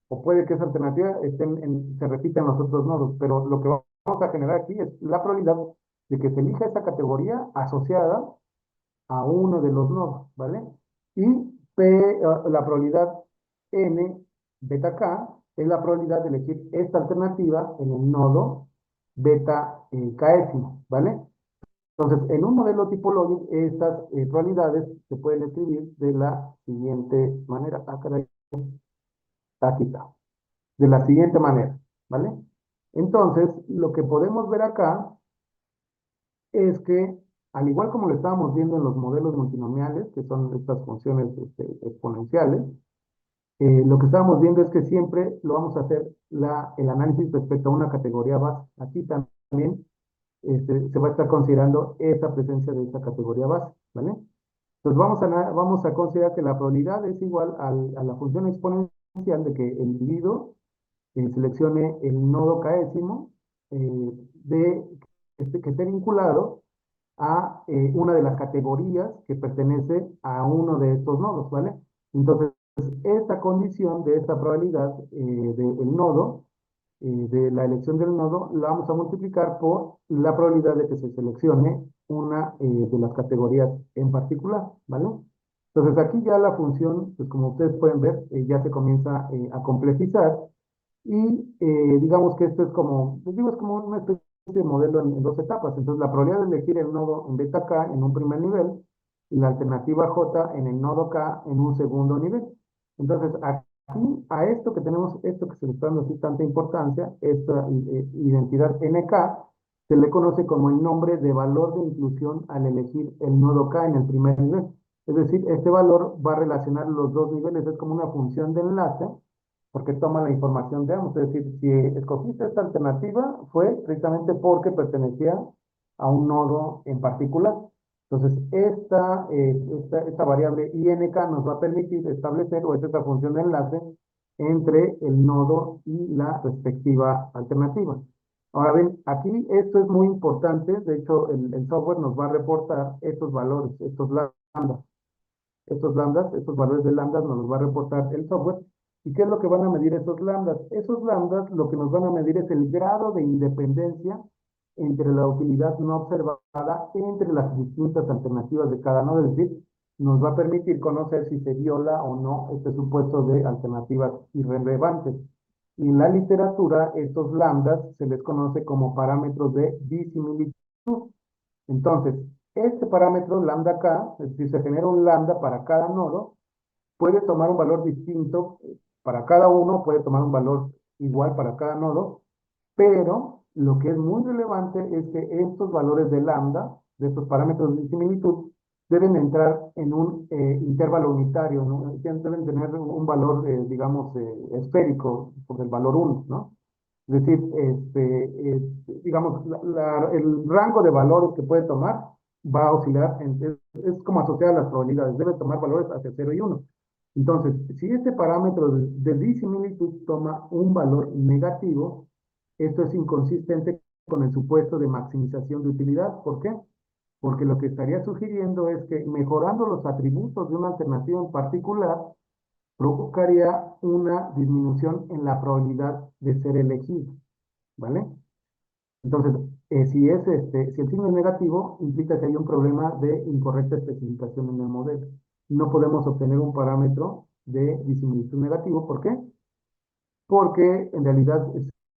O puede que esa alternativa se repita en los otros nodos, pero lo que vamos a generar aquí es la probabilidad de que se elija esa categoría asociada a uno de los nodos, ¿vale? Y la probabilidad n beta k es la probabilidad de elegir esta alternativa en el nodo beta késimo, ¿vale? Entonces, en un modelo tipo logit, estas probabilidades se pueden escribir de la siguiente manera. Ah, caray, aquí está. De la siguiente manera, ¿vale? Entonces, lo que podemos ver acá es que, al igual como lo estábamos viendo en los modelos multinomiales, que son estas funciones exponenciales, lo que estábamos viendo es que siempre lo vamos a hacer el análisis respecto a una categoría base. Aquí también se va a estar considerando esa presencia de esa categoría base, ¿vale? Entonces vamos a considerar que la probabilidad es igual a la función exponencial de que el individuo seleccione el nodo késimo que esté vinculado a una de las categorías que pertenece a uno de estos nodos, ¿vale? Entonces, esta condición de esta probabilidad del nodo, de la elección del nodo, la vamos a multiplicar por la probabilidad de que se seleccione una de las categorías en particular, ¿vale? Entonces, aquí ya la función, pues como ustedes pueden ver, ya se comienza a complejizar y digamos que esto es como, les digo, es como una especie de modelo en dos etapas. Entonces, la probabilidad de elegir el nodo en beta K en un primer nivel y la alternativa J en el nodo K en un segundo nivel. Entonces, aquí, a esto que tenemos, esto que se le está dando así tanta importancia, esta identidad NK, se le conoce como el nombre de valor de inclusión al elegir el nodo K en el primer nivel. Es decir, este valor va a relacionar los dos niveles, es como una función de enlace porque toma la información de ambos. Es decir, si escogiste esta alternativa, fue precisamente porque pertenecía a un nodo en particular. Entonces, esta variable INK nos va a permitir establecer, o es esta función de enlace, entre el nodo y la respectiva alternativa. Ahora bien, aquí esto es muy importante, de hecho el software nos va a reportar estos valores, estos valores de lambdas nos los va a reportar el software. ¿Y qué es lo que van a medir esos lambdas? Esos lambdas lo que nos van a medir es el grado de independencia entre la utilidad no observada entre las distintas alternativas de cada nodo. Es decir, nos va a permitir conocer si se viola o no este supuesto de alternativas irrelevantes. Y en la literatura, estos lambdas se les conoce como parámetros de disimilitud. Entonces, este parámetro lambda k, es decir, se genera un lambda para cada nodo, puede tomar un valor distinto para cada uno, puede tomar un valor igual para cada nodo, pero lo que es muy relevante es que estos valores de lambda, de estos parámetros de similitud, deben entrar en un intervalo unitario, ¿no? Deben tener un valor, digamos, esférico, por el valor 1, ¿no? Es decir, digamos, el rango de valores que puede tomar va a oscilar, es como asociar a las probabilidades, debe tomar valores hacia 0 y 1. Entonces, si este parámetro de disimilitud toma un valor negativo, esto es inconsistente con el supuesto de maximización de utilidad. ¿Por qué? Porque lo que estaría sugiriendo es que mejorando los atributos de una alternativa en particular, provocaría una disminución en la probabilidad de ser elegido, ¿vale? Entonces, si el signo es negativo, implica que hay un problema de incorrecta especificación en el modelo. No podemos obtener un parámetro de disimilitud negativo. ¿Por qué? Porque en realidad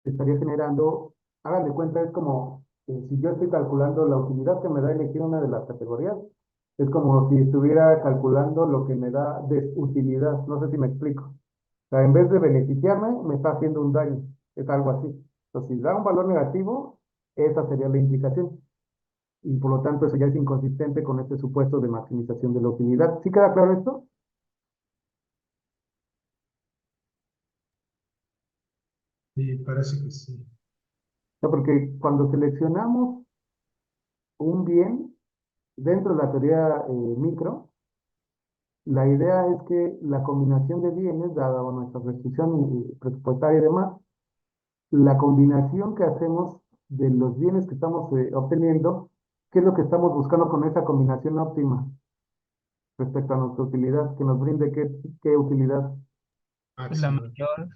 estaría generando, hagan de cuenta, es como si yo estoy calculando la utilidad que me da elegir una de las categorías, es como si estuviera calculando lo que me da desutilidad. No sé si me explico. O sea, en vez de beneficiarme, me está haciendo un daño. Es algo así. Entonces, si da un valor negativo, esa sería la implicación. Y por lo tanto, eso ya es inconsistente con este supuesto de maximización de la utilidad. ¿Sí queda claro esto? Sí, parece que sí. No, porque cuando seleccionamos un bien dentro de la teoría micro, la idea es que la combinación de bienes, dada nuestra restricción presupuestaria y demás, la combinación que hacemos de los bienes que estamos obteniendo, ¿qué es lo que estamos buscando con esa combinación óptima respecto a nuestra utilidad? Que nos brinde qué utilidad, La Máxima. mayor.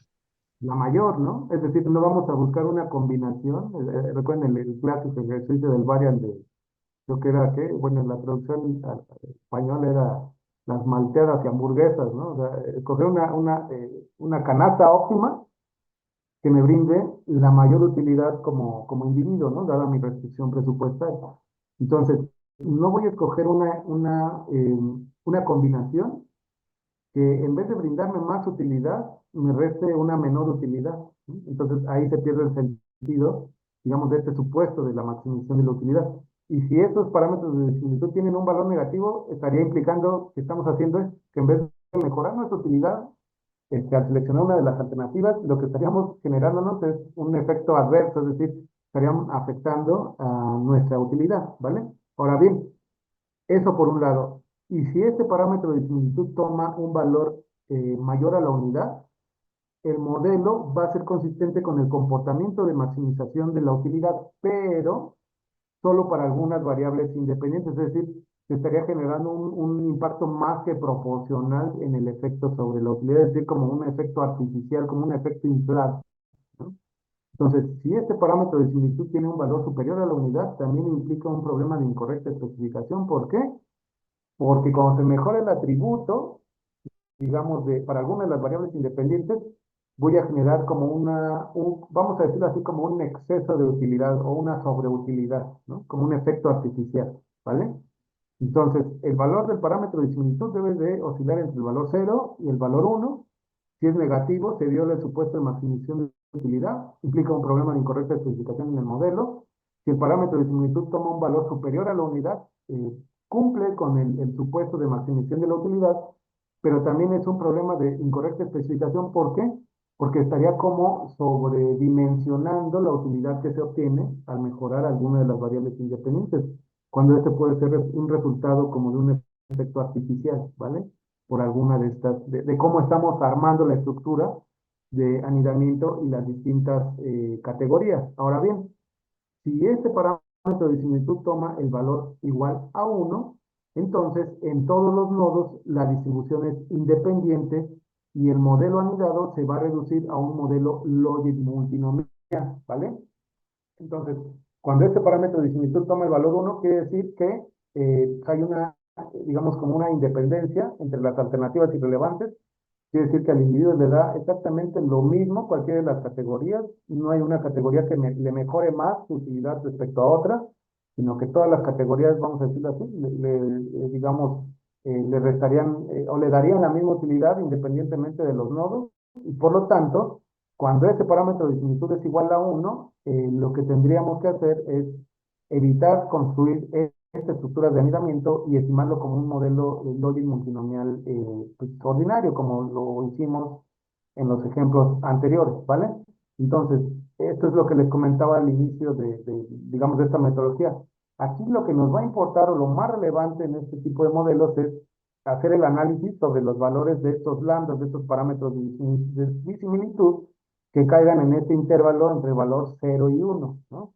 la mayor, ¿no? Es decir, no vamos a buscar una combinación. Recuerden el clásico ejercicio del variant de, creo que era, ¿qué? Bueno, en la traducción al español era las malteadas y hamburguesas, ¿no? O sea, escoger una canasta óptima que me brinde la mayor utilidad como individuo, ¿no? Dada mi restricción presupuestaria. Entonces, no voy a escoger una combinación que en vez de brindarme más utilidad, me reste una menor utilidad, ¿no? Entonces, ahí se pierde el sentido, digamos, de este supuesto de la maximización de la utilidad. Y si estos parámetros de similitud tienen un valor negativo, estaría implicando que estamos haciendo es que en vez de mejorar nuestra utilidad, al seleccionar una de las alternativas, lo que estaríamos generándonos es un efecto adverso, es decir, estaríamos afectando a nuestra utilidad, ¿vale? Ahora bien, eso por un lado. Y si este parámetro de similitud toma un valor mayor a la unidad, el modelo va a ser consistente con el comportamiento de maximización de la utilidad, pero solo para algunas variables independientes, es decir, se estaría generando un impacto más que proporcional en el efecto sobre la utilidad, es decir, como un efecto artificial, como un efecto inflado, ¿no? Entonces, si este parámetro de similitud tiene un valor superior a la unidad, también implica un problema de incorrecta especificación. ¿Por qué? Porque cuando se mejora el atributo, digamos, para algunas de las variables independientes, voy a generar como vamos a decirlo así, como un exceso de utilidad o una sobreutilidad, ¿no? Como un efecto artificial, ¿vale? Entonces, el valor del parámetro de similitud debe de oscilar entre el valor 0 y el valor 1. Si es negativo, se viola el supuesto de maximización de utilidad, implica un problema de incorrecta especificación en el modelo. Si el parámetro de similitud toma un valor superior a la unidad, cumple con el supuesto de maximización de la utilidad, pero también es un problema de incorrecta especificación. ¿Por qué? Porque estaría como sobredimensionando la utilidad que se obtiene al mejorar alguna de las variables independientes, cuando este puede ser un resultado como de un efecto artificial, ¿vale? Por alguna de estas, de cómo estamos armando la estructura de anidamiento y las distintas categorías. Ahora bien, si este parámetro de similitud toma el valor igual a 1, entonces en todos los nodos la distribución es independiente y el modelo anidado se va a reducir a un modelo logic multinomial, ¿vale? Entonces, cuando este parámetro de similitud toma el valor 1, quiere decir que hay digamos, como una independencia entre las alternativas irrelevantes. Quiere decir que al individuo le da exactamente lo mismo cualquiera de las categorías. No hay una categoría que le mejore más su utilidad respecto a otra, sino que todas las categorías, vamos a decirlo así, digamos, le restarían o le darían la misma utilidad independientemente de los nodos, y por lo tanto, cuando ese parámetro de similitud es igual a 1, lo que tendríamos que hacer es evitar construir estas estructuras de anidamiento y estimarlo como un modelo logic multinomial pues, ordinario, como lo hicimos en los ejemplos anteriores, ¿vale? Entonces, esto es lo que les comentaba al inicio digamos, de esta metodología. Aquí lo que nos va a importar o lo más relevante en este tipo de modelos es hacer el análisis sobre los valores de estos lambdas, de estos parámetros de disimilitud que caigan en este intervalo entre valor 0 y 1, ¿no?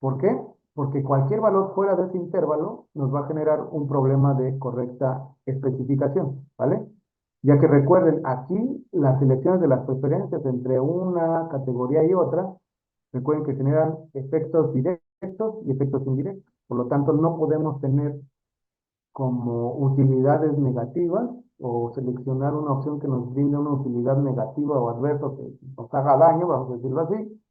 ¿Por qué? Porque cualquier valor fuera de ese intervalo nos va a generar un problema de correcta especificación, ¿vale? Ya que recuerden, aquí las selecciones de las preferencias entre una categoría y otra, recuerden que generan efectos directos y efectos indirectos. Por lo tanto, no podemos tener como utilidades negativas o seleccionar una opción que nos brinde una utilidad negativa o adversa que nos haga daño, vamos a decirlo así,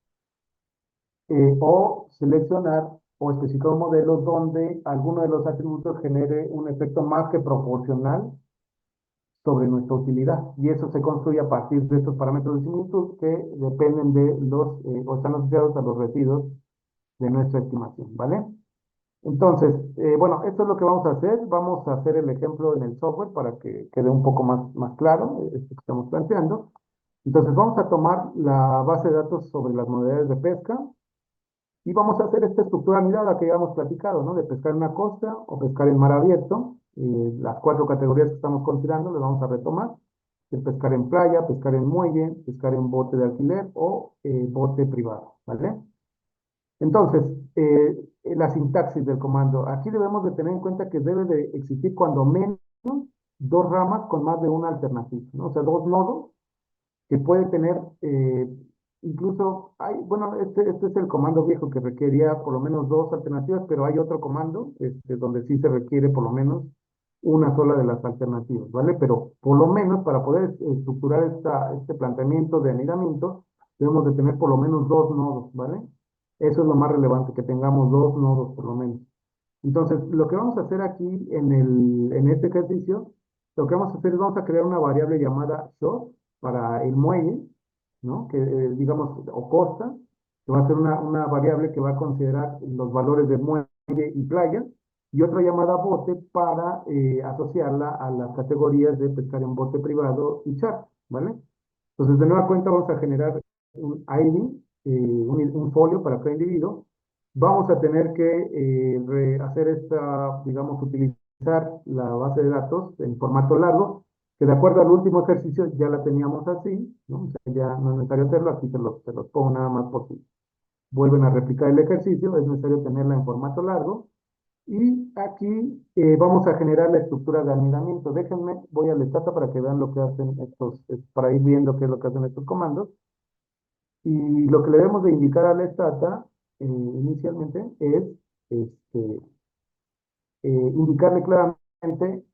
o seleccionar o especificar un modelo donde alguno de los atributos genere un efecto más que proporcional sobre nuestra utilidad. Y eso se construye a partir de estos parámetros de similitud que dependen de o están asociados a los residuos de nuestra estimación, ¿vale? Entonces, bueno, esto es lo que vamos a hacer. Vamos a hacer el ejemplo en el software para que quede un poco más claro esto que estamos planteando. Entonces, vamos a tomar la base de datos sobre las modalidades de pesca y vamos a hacer esta estructura anidada que ya hemos platicado, ¿no? De pescar en una costa o pescar en mar abierto. Las 4 categorías que estamos considerando las vamos a retomar. De pescar en playa, pescar en muelle, pescar en bote de alquiler o bote privado, ¿vale? Entonces, la sintaxis del comando. Aquí debemos de tener en cuenta que debe de existir cuando menos 2 ramas con más de una alternativa, ¿no? O sea, 2 nodos que puede tener, incluso, bueno, este es el comando viejo que requería por lo menos 2 alternativas, pero hay otro comando donde sí se requiere por lo menos una sola de las alternativas, ¿vale? Pero por lo menos para poder estructurar este planteamiento de anidamiento, debemos de tener por lo menos 2 nodos, ¿vale? Eso es lo más relevante, que tengamos 2 nodos por lo menos. Entonces, lo que vamos a hacer aquí en este ejercicio, lo que vamos a hacer es vamos a crear una variable llamada shore para el muelle, ¿no? Que digamos, o costa, que va a ser una variable que va a considerar los valores de muelle y playa, y otra llamada bote para asociarla a las categorías de pescar en bote privado y charter, ¿vale? Entonces, de nueva cuenta vamos a generar un ID, un folio para cada individuo. Vamos a tener que hacer digamos, utilizar la base de datos en formato largo, que de acuerdo al último ejercicio ya la teníamos así, ¿no? O sea, ya no es necesario hacerlo, aquí se los pongo nada más por si vuelven a replicar el ejercicio, es necesario tenerla en formato largo. Y aquí vamos a generar la estructura de anidamiento. Déjenme, voy a la estata para que vean lo que hacen para ir viendo qué es lo que hacen estos comandos. Y lo que le debemos de indicar a la estata inicialmente es este, indicarle claramente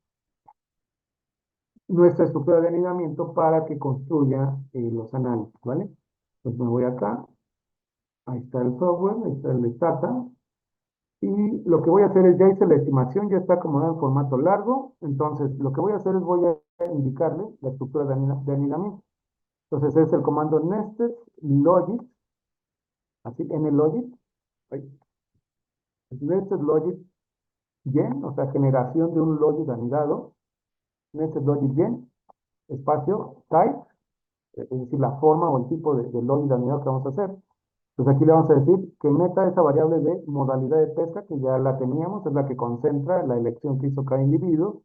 nuestra estructura de anidamiento para que construya los análisis, ¿vale? Entonces me voy acá, ahí está el software, ahí está el stata, y lo que voy a hacer es, ya hice la estimación, ya está acomodado en formato largo, entonces lo que voy a hacer es voy a indicarle la estructura de anidamiento. Entonces es el comando nested logit, así, nlogit, nested logit gen, o sea, generación de un logit anidado, nested logit gen, espacio, type, es decir, la forma o el tipo de logit anidado que vamos a hacer. Entonces aquí le vamos a decir que meta esa variable de modalidad de pesca, que ya la teníamos, es la que concentra la elección que hizo cada individuo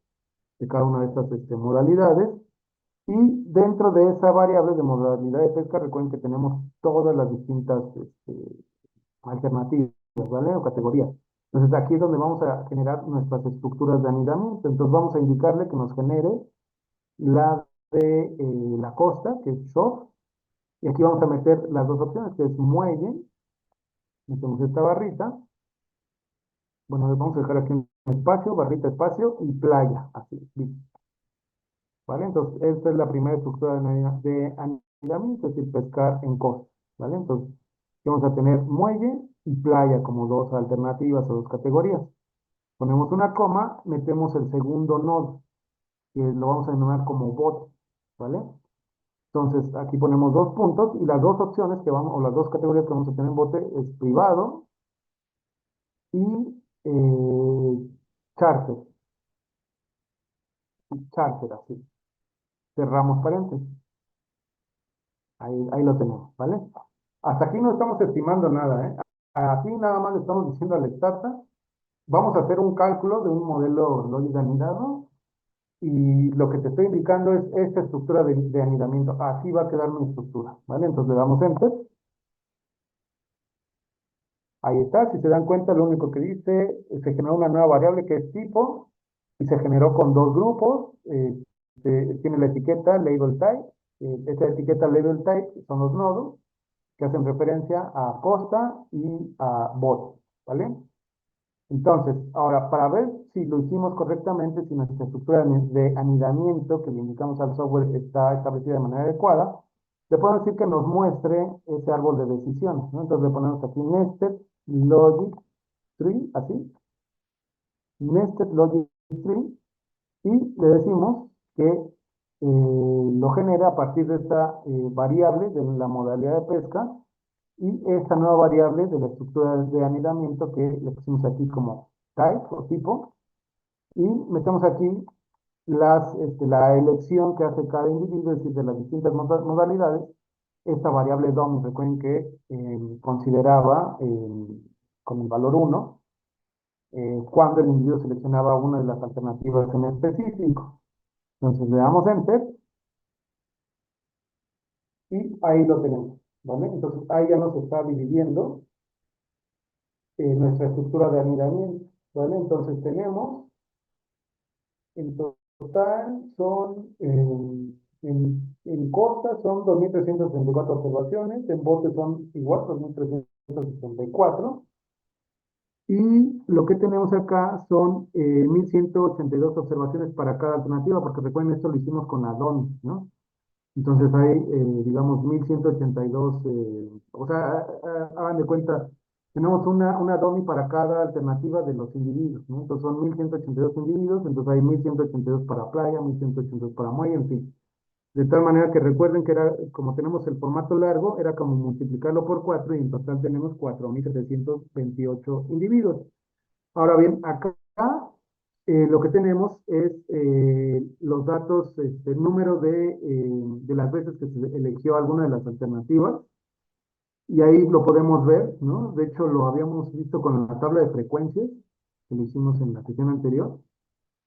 de cada una de estas modalidades. Y dentro de esa variable de modalidad de pesca, recuerden que tenemos todas las distintas alternativas, ¿vale? O categorías. Entonces aquí es donde vamos a generar nuestras estructuras de anidamiento. Entonces vamos a indicarle que nos genere la de la costa, que es shore, y aquí vamos a meter las 2 opciones, que es muelle, metemos esta barrita, bueno, vamos a dejar aquí un espacio, barrita, espacio, y playa, así, listo. ¿Vale? Entonces, esta es la primera estructura de anidamiento, es decir, pescar en costa, ¿vale? Entonces, vamos a tener muelle y playa como 2 alternativas o 2 categorías. Ponemos una coma, metemos el segundo nodo. que lo vamos a denominar como bote, ¿vale? Entonces, aquí ponemos 2 puntos y las dos opciones que vamos, o las dos categorías que vamos a tener en bote es privado y charter, así. Cerramos paréntesis. Ahí lo tenemos, ¿vale? Hasta aquí no estamos estimando nada, ¿eh? Aquí nada más le estamos diciendo al Stata, vamos a hacer un cálculo de un modelo lógico anidado y lo que te estoy indicando es esta estructura de anidamiento. Así va a quedar mi estructura, ¿vale? Entonces le damos Enter. Ahí está, si se dan cuenta, lo único que dice, se generó una nueva variable que es tipo y se generó con dos grupos. Tiene la etiqueta label type. Esta etiqueta label type son los nodos que hacen referencia a posta y a bot, ¿vale? Entonces, ahora, para ver si lo hicimos correctamente, si nuestra estructura de anidamiento que le indicamos al software está establecida de manera adecuada, le podemos decir que nos muestre ese árbol de decisiones, ¿no? Entonces le ponemos aquí nested logic tree, así, nested logic tree, y le decimos que lo genera a partir de esta variable de la modalidad de pesca y esta nueva variable de la estructura de anidamiento que le pusimos aquí como type o tipo, y metemos aquí la elección que hace cada individuo, es decir, de las distintas modalidades, esta variable DOM, recuerden que consideraba con el valor 1 cuando el individuo seleccionaba una de las alternativas en específico. Entonces le damos Enter y ahí lo tenemos, ¿vale? Entonces ahí ya nos está dividiendo nuestra estructura de anidamiento, ¿vale? Entonces tenemos, en total son, en costa son 2.364 observaciones, en bote son igual, 2.364, y lo que tenemos acá son 1.182 observaciones para cada alternativa, porque recuerden, esto lo hicimos con add-on, ¿no? Entonces hay, digamos, 1.182, o sea, hagan de cuenta, tenemos una DOMI para cada alternativa de los individuos, ¿no? Entonces son 1.182 individuos, entonces hay 1.182 para playa, 1.182 para muelle, en fin. De tal manera que recuerden que era, como tenemos el formato largo, era como multiplicarlo por 4 y en total tenemos 4.728 individuos. Ahora bien, acá lo que tenemos es los datos, número de las veces que se eligió alguna de las alternativas, y ahí lo podemos ver, ¿no? De hecho, lo habíamos visto con la tabla de frecuencias, que lo hicimos en la sesión anterior.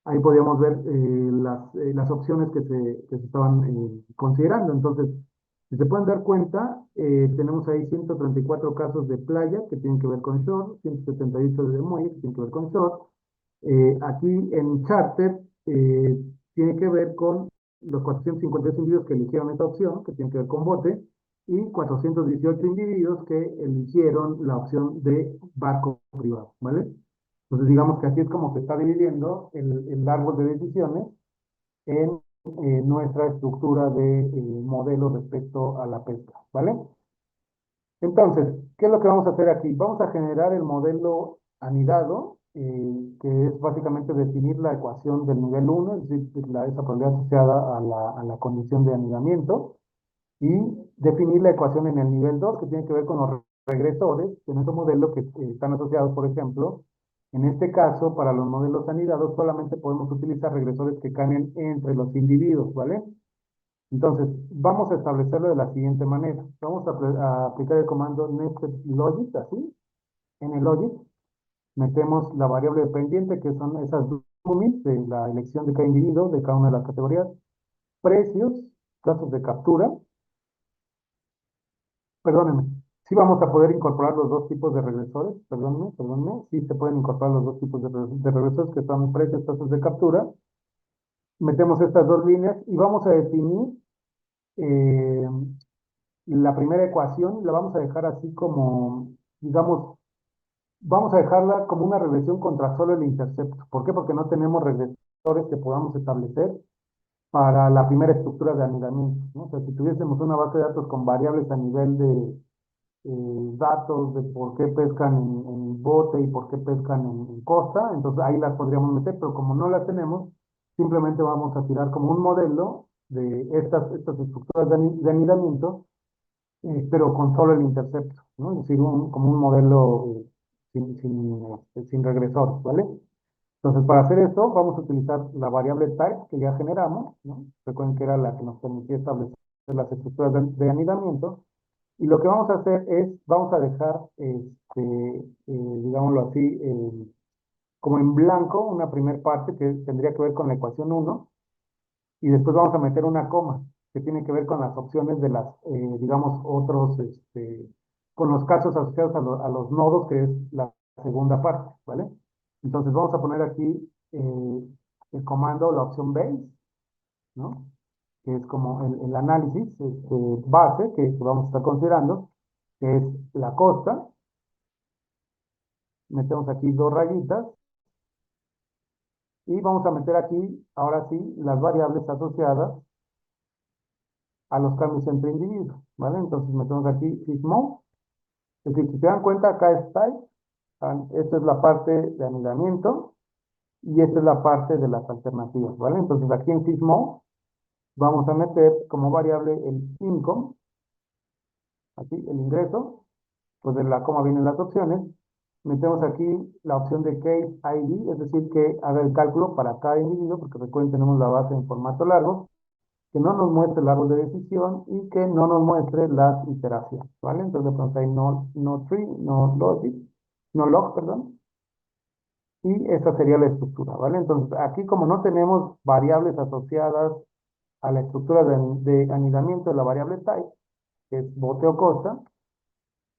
Ahí podíamos ver las opciones que se estaban considerando. Entonces, si se pueden dar cuenta, tenemos ahí 134 casos de playa que tienen que ver con shore, 178 de muelle que tienen que ver con shore. Aquí en charter tiene que ver con los 452 individuos que eligieron esta opción, que tiene que ver con bote, y 418 individuos que eligieron la opción de barco privado, ¿vale? Entonces digamos que así es como se está dividiendo el árbol de decisiones en nuestra estructura de modelo respecto a la pesca, ¿vale? Entonces, ¿qué es lo que vamos a hacer aquí? Vamos a generar el modelo anidado, que es básicamente definir la ecuación del nivel 1, es decir, esa probabilidad asociada a la condición de anidamiento, y definir la ecuación en el nivel 2, que tiene que ver con los regresores de nuestro modelo que están asociados, por ejemplo, en este caso, para los modelos anidados solamente podemos utilizar regresores que caen entre los individuos, ¿vale? Entonces, vamos a establecerlo de la siguiente manera. Vamos a aplicar el comando nested logit, así. En el logit metemos la variable dependiente, que son esas dummies de la elección de cada individuo, de cada una de las categorías. Precios, casos de captura. Perdónenme. Sí vamos a poder incorporar los dos tipos de regresores. Perdónenme. Sí se pueden incorporar los dos tipos de regresores, que son precios, casos de captura. Metemos estas dos líneas y vamos a definir eh, la primera ecuación, la vamos a dejar así como, digamos, vamos a dejarla como una regresión contra solo el intercepto. ¿Por qué? Porque no tenemos regresores que podamos establecer para la primera estructura de anidamiento, ¿no? O sea, si tuviésemos una base de datos con variables a nivel de datos de por qué pescan en bote y por qué pescan en costa, entonces ahí las podríamos meter, pero como no las tenemos, simplemente vamos a tirar como un modelo de estas estructuras de anidamiento, pero con solo el intercepto, ¿no? Es decir, como un modelo sin regresor, ¿vale? Entonces, para hacer eso, vamos a utilizar la variable type que ya generamos, ¿no? Recuerden que era la que nos permitía establecer las estructuras de anidamiento. Y lo que vamos a hacer es, vamos a dejar, digámoslo así, como en blanco una primera parte que tendría que ver con la ecuación 1, y después vamos a meter una coma que tiene que ver con las opciones de las, digamos, otros, con los casos asociados a los nodos, que es la segunda parte, ¿vale? Entonces vamos a poner aquí el comando, la opción base, ¿no? Que es como el análisis base que vamos a estar considerando, que es la costa. Metemos aquí dos rayitas y vamos a meter aquí, ahora sí, las variables asociadas a los cambios entre individuos, ¿vale? Entonces metemos aquí sysmode. Es decir, si se dan cuenta, acá es type, esta es la parte de anidamiento y esta es la parte de las alternativas, ¿vale? Entonces aquí en sysmode vamos a meter como variable el 5, aquí el ingreso, pues de la coma vienen las opciones. Metemos aquí la opción de case ID, es decir, que haga el cálculo para cada individuo, porque recuerden, tenemos la base en formato largo, que no nos muestre el árbol de decisión y que no nos muestre las iteraciones, ¿vale? Entonces, pues ahí no tree, no logic, no log, perdón, y esa sería la estructura, ¿vale? Entonces, aquí como no tenemos variables asociadas a la estructura de anidamiento de la variable type, que es bote o costa,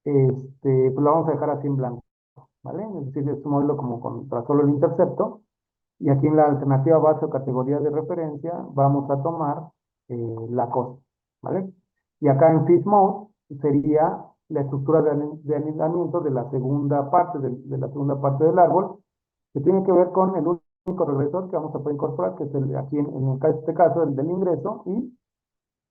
pues la vamos a dejar así en blanco, ¿vale? Es decir, este modelo como contra solo el intercepto, y aquí en la alternativa base o categoría de referencia vamos a tomar la costa, ¿vale? Y acá en Fish Mode sería la estructura de anidamiento de la segunda parte, de la segunda parte del árbol, que tiene que ver con el único regresor que vamos a poder incorporar, que es aquí este caso, el del ingreso, y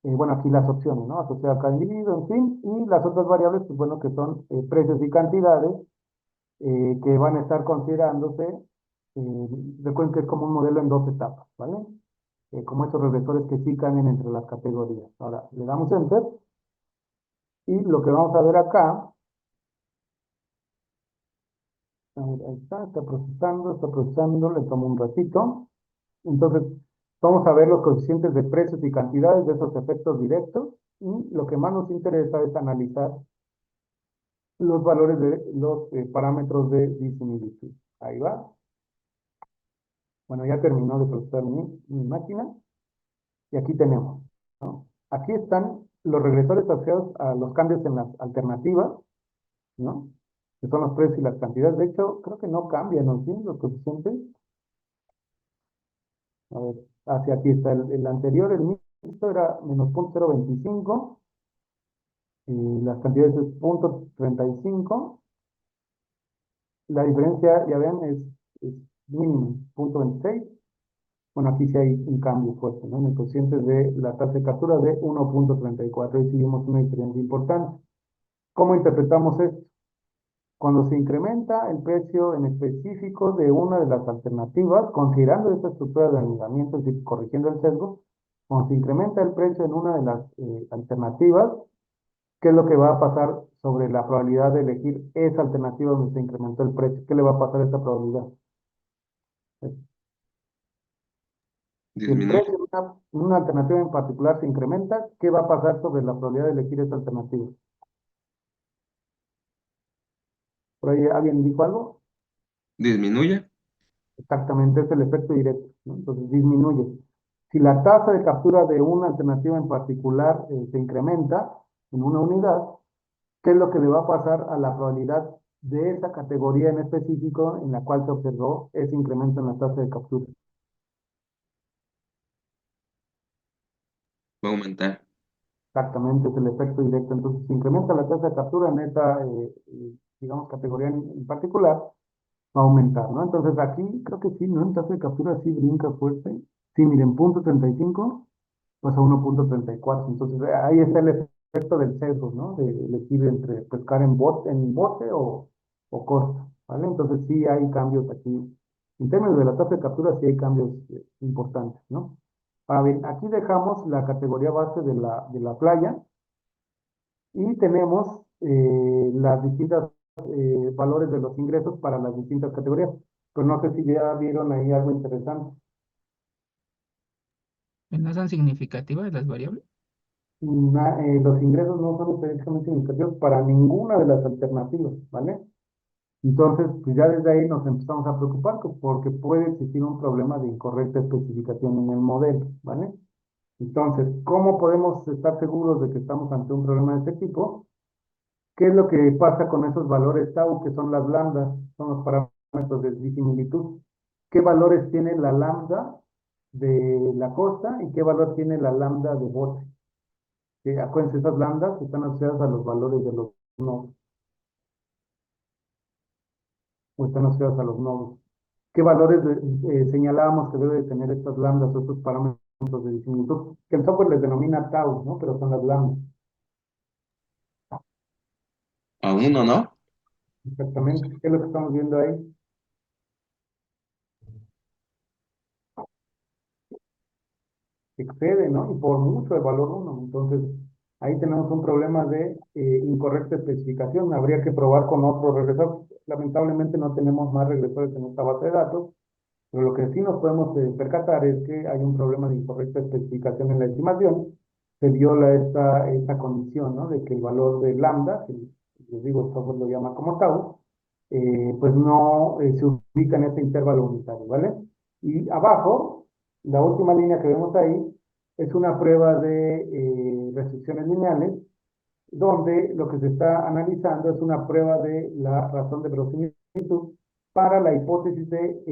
bueno, aquí las opciones, ¿no? Asociado a cada individuo, en fin, y las otras variables, pues bueno, que son precios y cantidades, que van a estar considerándose. Recuerden que es como un modelo en dos etapas, ¿vale? Como estos regresores que sí cambian entre las categorías. Ahora, le damos Enter, y lo que vamos a ver acá, a ver, ahí está procesando, le tomo un ratito. Entonces, vamos a ver los coeficientes de precios y cantidades de esos efectos directos, y lo que más nos interesa es analizar los valores de los parámetros de disimilitud. Ahí va. Bueno, ya terminó de procesar mi máquina, y aquí tenemos, ¿no? Aquí están los regresores asociados a los cambios en las alternativas, ¿no? Que son los precios y las cantidades. De hecho, creo que no cambian, ¿no? ¿Sí? Los coeficientes. A ver, hacia aquí está el anterior, el mixto era menos 0.025, y las cantidades es 0.35. La diferencia, ya ven, es mínima, 0.26. Bueno, aquí sí hay un cambio fuerte, ¿no? En el coeficiente de la tasa de captura de 1.34. Ahí sí vimos una diferencia importante. ¿Cómo interpretamos esto? Cuando se incrementa el precio en específico de una de las alternativas, considerando esta estructura de anidamiento, es decir, corrigiendo el sesgo, cuando se incrementa el precio en una de las alternativas, ¿qué es lo que va a pasar sobre la probabilidad de elegir esa alternativa donde se incrementó el precio? ¿Qué le va a pasar a esa probabilidad? Si el Disminuye. precio de una alternativa en particular se incrementa, ¿qué va a pasar sobre la probabilidad de elegir esa alternativa? ¿Por ahí alguien dijo algo? Disminuye. Exactamente, es el efecto directo, ¿no? Entonces disminuye. Si la tasa de captura de una alternativa en particular se incrementa en una unidad, ¿qué es lo que le va a pasar a la probabilidad de esa categoría en específico en la cual se observó ese incremento en la tasa de captura? Va a aumentar. Exactamente, es el efecto directo. Entonces, si incrementa la tasa de captura en esa, digamos, categoría en particular, va a aumentar, ¿no? Entonces, aquí creo que sí, ¿no? En tasa de captura sí brinca fuerte. Sí, miren, 0.35 pues a 1.34. Entonces, ahí está el efecto del sesgo, ¿no? De elegir entre pescar en bote o costa, ¿vale? Entonces, sí hay cambios aquí En términos de la tasa de captura sí hay cambios importantes, ¿no? Ahora bien, aquí dejamos la categoría base de la playa y tenemos las distintas valores de los ingresos para las distintas categorías. Pero no sé si ya vieron ahí algo interesante. ¿No son significativas las variables? Los ingresos no son estadísticamente significativos para ninguna de las alternativas, ¿vale? Entonces, pues ya desde ahí nos empezamos a preocupar porque puede existir un problema de incorrecta especificación en el modelo, ¿vale? Entonces, ¿cómo podemos estar seguros de que estamos ante un problema de este tipo? ¿Qué es lo que pasa con esos valores tau, que son las lambdas, son los parámetros de disimilitud? ¿Qué valores tiene la lambda de la costa y qué valor tiene la lambda de bote? Que acuérdense, esas lambdas están asociadas a los valores de los nodos, o están asociadas a los nodos. ¿Qué valores señalábamos que debe de tener estas lambdas o estos parámetros de disimilitud? Que el software les denomina tau, ¿no? Pero son las lambdas. A uno, ¿no? Exactamente. ¿Qué es lo que estamos viendo ahí? Excede, ¿no? Y por mucho el valor 1. Entonces, ahí tenemos un problema de incorrecta especificación. Habría que probar con otro regresor. Lamentablemente no tenemos más regresores en esta base de datos, pero lo que sí nos podemos percatar es que hay un problema de incorrecta especificación en la estimación. Se viola esta condición, ¿no? De que el valor de lambda, que les digo, el software lo llama como tau, pues no se ubica en este intervalo unitario, ¿vale? Y abajo, la última línea que vemos ahí, es una prueba de restricciones lineales, donde lo que se está analizando es una prueba de la razón de verosimilitud para la hipótesis de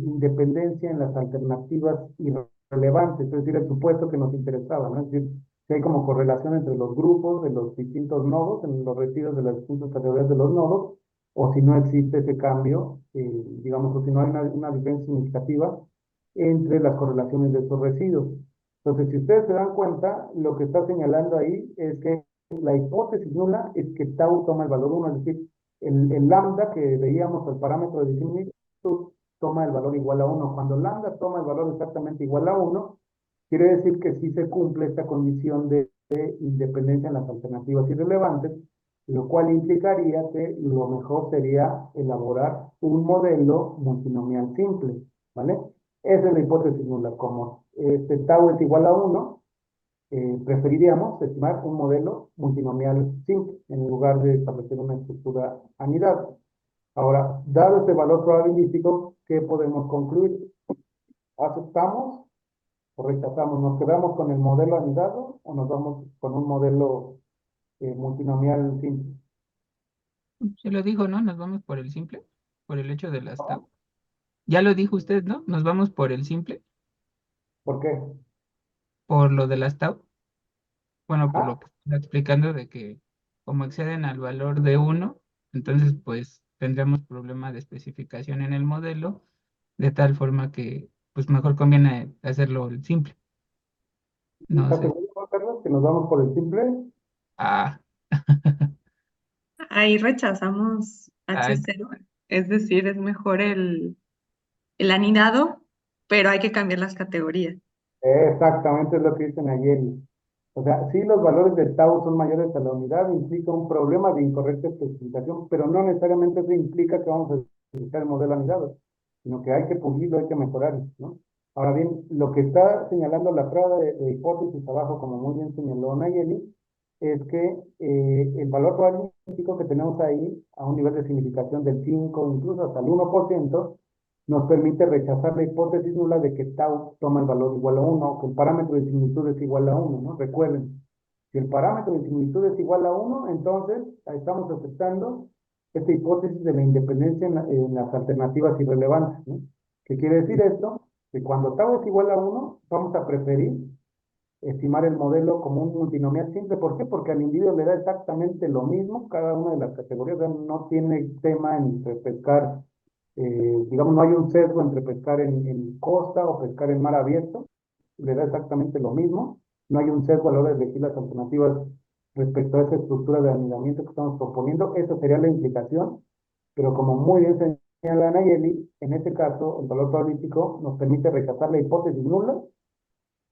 independencia en las alternativas irrelevantes, es decir, el supuesto que nos interesaba, ¿no? Es decir, si hay como correlación entre los grupos de los distintos nodos, en los retiros de las distintas categorías de los nodos, o si no existe ese cambio, digamos, o si no hay una diferencia significativa entre las correlaciones de esos residuos. Entonces, si ustedes se dan cuenta, lo que está señalando ahí es que la hipótesis nula es que tau toma el valor 1, es decir, el lambda que veíamos, el parámetro de disimilitud, toma el valor igual a 1. Cuando lambda toma el valor exactamente igual a 1, quiere decir que sí se cumple esta condición de independencia en las alternativas irrelevantes, lo cual implicaría que lo mejor sería elaborar un modelo multinomial simple, ¿vale? Esa es la hipótesis nula. Como este tau es igual a 1, preferiríamos estimar un modelo multinomial simple en lugar de establecer una estructura anidada. Ahora, dado este valor probabilístico, ¿qué podemos concluir? ¿Aceptamos o rechazamos? ¿Nos quedamos con el modelo anidado o nos vamos con un modelo multinomial simple? Se lo dijo, ¿no? Nos vamos por el simple, por el hecho de las tau. Ya lo dijo usted, ¿no? Nos vamos por el simple, ¿Por qué? por lo de las tau. Bueno, por Ah, lo que está explicando de que como exceden al valor de 1, entonces pues tendremos problema de especificación en el modelo, de tal forma que pues mejor conviene hacerlo simple. No ¿estás sé. seguro, Juan Carlos, que nos vamos por el simple? Ah, Ahí rechazamos ah, H0, es decir, es mejor el anidado, pero hay que cambiar las categorías. Exactamente es lo que dicen ayer. O sea, si los valores de tau son mayores a la unidad, implica un problema de incorrecta especificación, pero no necesariamente eso implica que vamos a utilizar el modelo anidado, sino que hay que pulirlo, hay que mejorarlo, ¿no? Ahora bien, lo que está señalando la prueba de hipótesis abajo, como muy bien señaló Nayeli, es que el valor probabilístico que tenemos ahí, a un nivel de significación del 5, incluso hasta el 1%, nos permite rechazar la hipótesis nula de que tau toma el valor igual a 1, que el parámetro de similitud es igual a 1, ¿no? Recuerden, si el parámetro de similitud es igual a 1, entonces estamos aceptando esta hipótesis de la independencia en las alternativas irrelevantes, ¿no? ¿Qué quiere decir esto? Que cuando tau es igual a 1, vamos a preferir estimar el modelo como un multinomial simple. ¿Por qué? Porque al individuo le da exactamente lo mismo cada una de las categorías. No tiene tema entre pescar, digamos, no hay un sesgo entre pescar en costa o pescar en mar abierto. Le da exactamente lo mismo. No hay un sesgo a la hora de elegir las alternativas respecto a esa estructura de anidamiento que estamos proponiendo. Esa sería la implicación, pero como muy bien señala Nayeli, en este caso, el valor probabilístico nos permite rechazar la hipótesis nula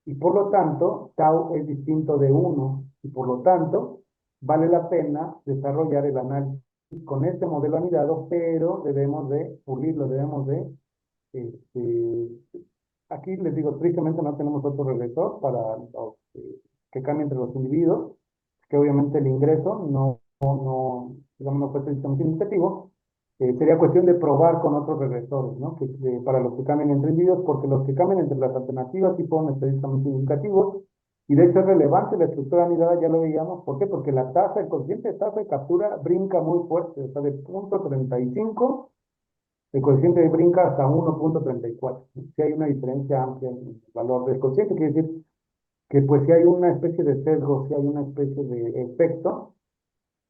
y por lo tanto, tau es distinto de 1 y por lo tanto, vale la pena desarrollar el análisis con este modelo anidado, pero debemos de pulirlo, debemos de, este, aquí les digo, tristemente no tenemos otro regresor para que cambie entre los individuos, que obviamente el ingreso digamos, no fue estrictamente significativo. Sería cuestión de probar con otros regresores, ¿no? Para los que cambien entre individuos, porque los que cambien entre las alternativas sí fueron estadísticamente significativos, y de hecho es relevante la estructura anidada, ya lo veíamos. ¿Por qué? Porque la tasa, el coeficiente de tasa de captura brinca muy fuerte, o sea, de 0.35 el coeficiente brinca hasta 1.34. Si hay una diferencia amplia en el valor del coeficiente, quiere decir que pues si hay una especie de sesgo, si hay una especie de efecto,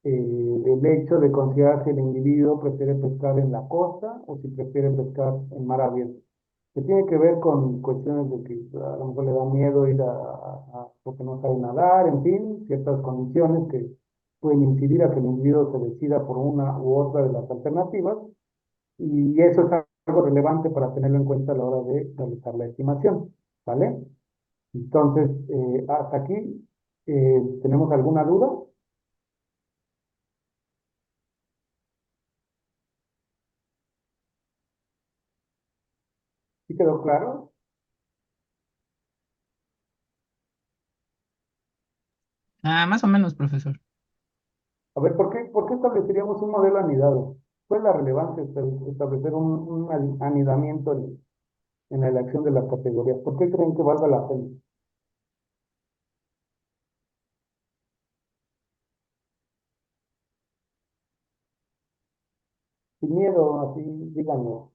el hecho de considerar si el individuo prefiere pescar en la costa o si prefiere pescar en mar abierto, que tiene que ver con cuestiones de que a lo mejor le da miedo ir porque no sabe nadar, en fin, ciertas condiciones que pueden incidir a que el individuo se decida por una u otra de las alternativas, y eso es algo relevante para tenerlo en cuenta a la hora de realizar la estimación, ¿vale? Entonces, hasta aquí, ¿tenemos alguna duda? ¿Sí quedó claro? Más o menos, profesor. A ver, ¿por qué estableceríamos un modelo anidado? ¿Cuál es la relevancia de establecer un anidamiento en la elección de las categorías? ¿Por qué creen que valga la pena? Sin miedo, así, díganlo.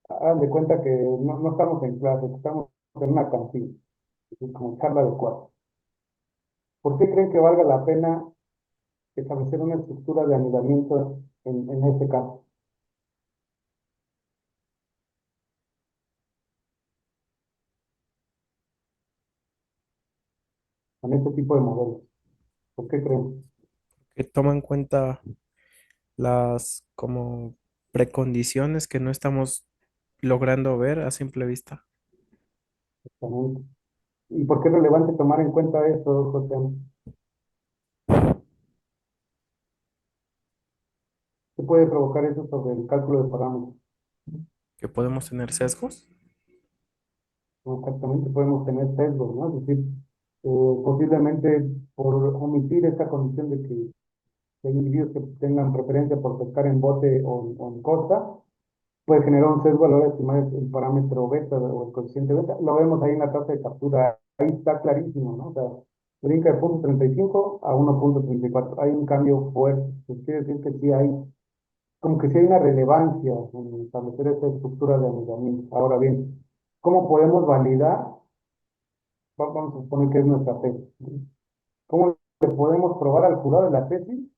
Hagan de cuenta que no estamos en clase, que estamos en una cantina, es como charla de cuatro. ¿Por qué creen que valga la pena establecer una estructura de anidamiento en este caso, con este tipo de modelos? ¿Por qué creen? Que toma en cuenta las como precondiciones que no estamos logrando ver a simple vista. Exactamente. ¿Y por qué es relevante tomar en cuenta esto, José? ¿Qué puede provocar eso sobre el cálculo de parámetros? Que podemos tener sesgos. ¿No? Exactamente, podemos tener sesgos, ¿no? Es decir, posiblemente por omitir esta condición de que hay individuos que tengan preferencia por pescar en bote o en costa, puede generar un sesgo a la hora de estimar el parámetro beta o el coeficiente beta. Lo vemos ahí en la tasa de captura, ahí está clarísimo, ¿no? O sea, brinca de 0.35 a 1.34. Hay un cambio fuerte. Pues quiere decir que sí hay, como que sí hay una relevancia en establecer esta estructura de anidamiento. Ahora bien, ¿cómo podemos validar? Vamos a suponer que es nuestra tesis, ¿no? ¿Cómo le podemos probar al jurado de la tesis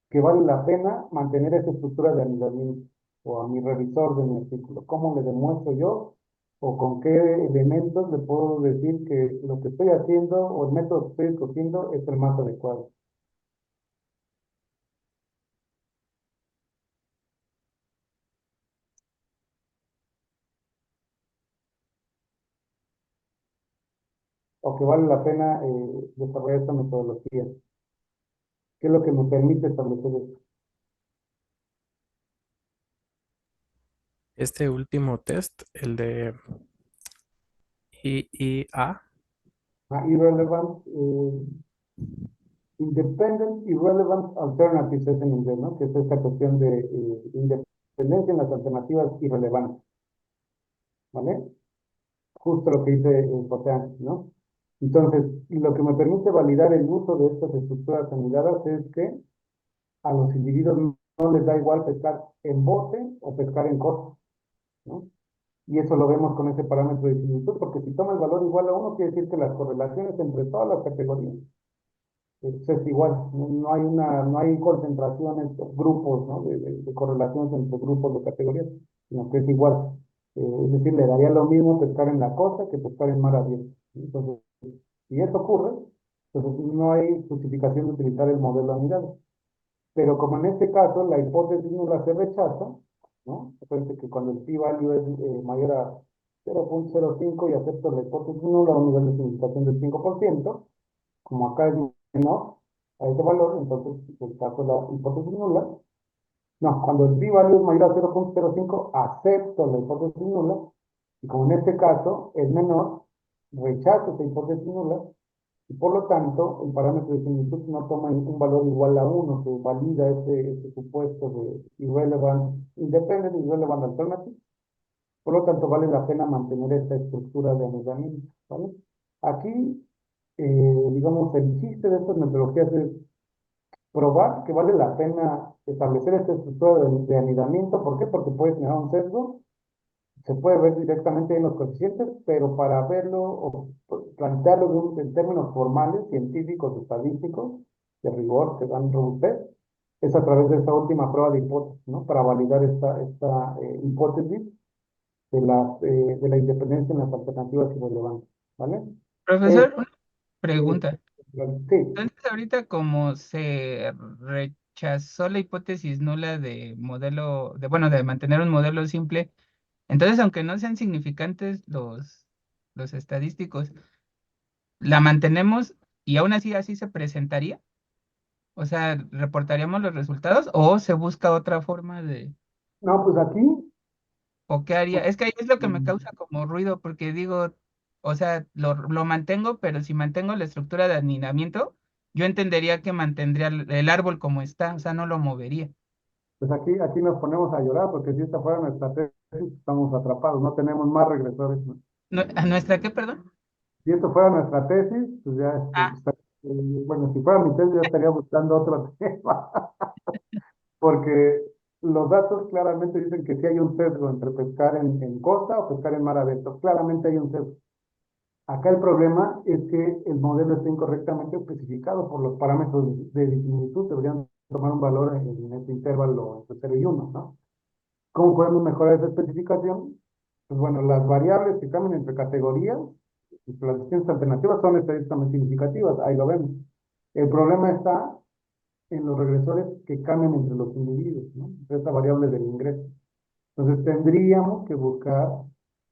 que vale la pena mantener esa estructura de anidamiento, o a mi revisor de mi artículo? ¿Cómo le demuestro yo o con qué elementos le puedo decir que lo que estoy haciendo o el método que estoy escogiendo es el más adecuado? O que vale la pena desarrollar esta metodología. ¿Qué es lo que me permite establecer esto? Este último test, el de IIA, Irrelevant, Independent Irrelevant Alternatives es en inglés, ¿no? Que es esta cuestión de independencia en las alternativas irrelevantes, ¿vale? Justo lo que dice José antes, ¿no? Entonces, lo que me permite validar el uso de estas estructuras anidadas es que a los individuos no les da igual pescar en bote o pescar en costa, ¿no? Y eso lo vemos con ese parámetro de similitud, porque si toma el valor igual a uno, quiere decir que las correlaciones entre todas las categorías es igual. No hay concentraciones, grupos, ¿no? De correlaciones entre grupos de categorías, sino que es igual. Es decir, le daría lo mismo pescar en la costa que pescar en mar abierto. Entonces, si eso ocurre, entonces no hay justificación de utilizar el modelo anidado. Pero como en este caso la hipótesis nula se rechaza, ¿no? Acuérdense que cuando el p-value es mayor a 0.05 y acepto la hipótesis nula a un nivel de significación del 5%, como acá es menor a ese valor, entonces rechazo la hipótesis nula. No, cuando el p-value es mayor a 0.05, acepto la hipótesis nula, y como en este caso es menor, rechazo esa hipótesis nula, y por lo tanto el parámetro de similitud no toma un valor igual a 1, que valida ese supuesto de irrelevant, independent irrelevant alternative. Por lo tanto, vale la pena mantener esta estructura de anidamiento, ¿vale? Aquí, digamos, el chiste de estas metodologías es probar que vale la pena establecer esta estructura de anidamiento. ¿Por qué? Porque puede generar un sesgo, se puede ver directamente en los coeficientes, pero para verlo o plantearlo en términos formales, científicos, estadísticos, de rigor, que dan robustez, es a través de esta última prueba de hipótesis, ¿no? Para validar esta hipótesis de la independencia en las alternativas irrelevantes, ¿vale? Profesor, una Eh, pregunta. sí, Entonces, ahorita como se rechazó la hipótesis nula de modelo, bueno, de mantener un modelo simple, entonces, aunque no sean significantes los estadísticos, la mantenemos y aún así se presentaría. O sea, ¿reportaríamos los resultados o se busca otra forma de, no, pues aquí, o qué haría? Es que ahí es lo que me mm, causa como ruido, porque digo, o sea, lo mantengo, pero si mantengo la estructura de alineamiento, yo entendería que mantendría el árbol como está, o sea, no lo movería. pues aquí nos ponemos a llorar porque si esta fuera nuestra tesis, estamos atrapados, no tenemos más regresores, ¿no? ¿A nuestra qué, perdón? Si esto fuera nuestra tesis, pues ya, Ah, bueno, si fuera mi tesis, ya estaría buscando otro tema, porque los datos claramente dicen que sí hay un sesgo entre pescar en costa o pescar en mar abierto, claramente hay un sesgo. Acá el problema es que el modelo está incorrectamente especificado por los parámetros de disimilitud, deberían tomar un valor en este intervalo entre 0 y 1, ¿no? ¿Cómo podemos mejorar esa especificación? Pues bueno, las variables que cambian entre categorías, las distintas alternativas son estadísticamente significativas, ahí lo vemos. El problema está en los regresores que cambian entre los individuos, ¿no? Esta variable del ingreso. Entonces tendríamos que buscar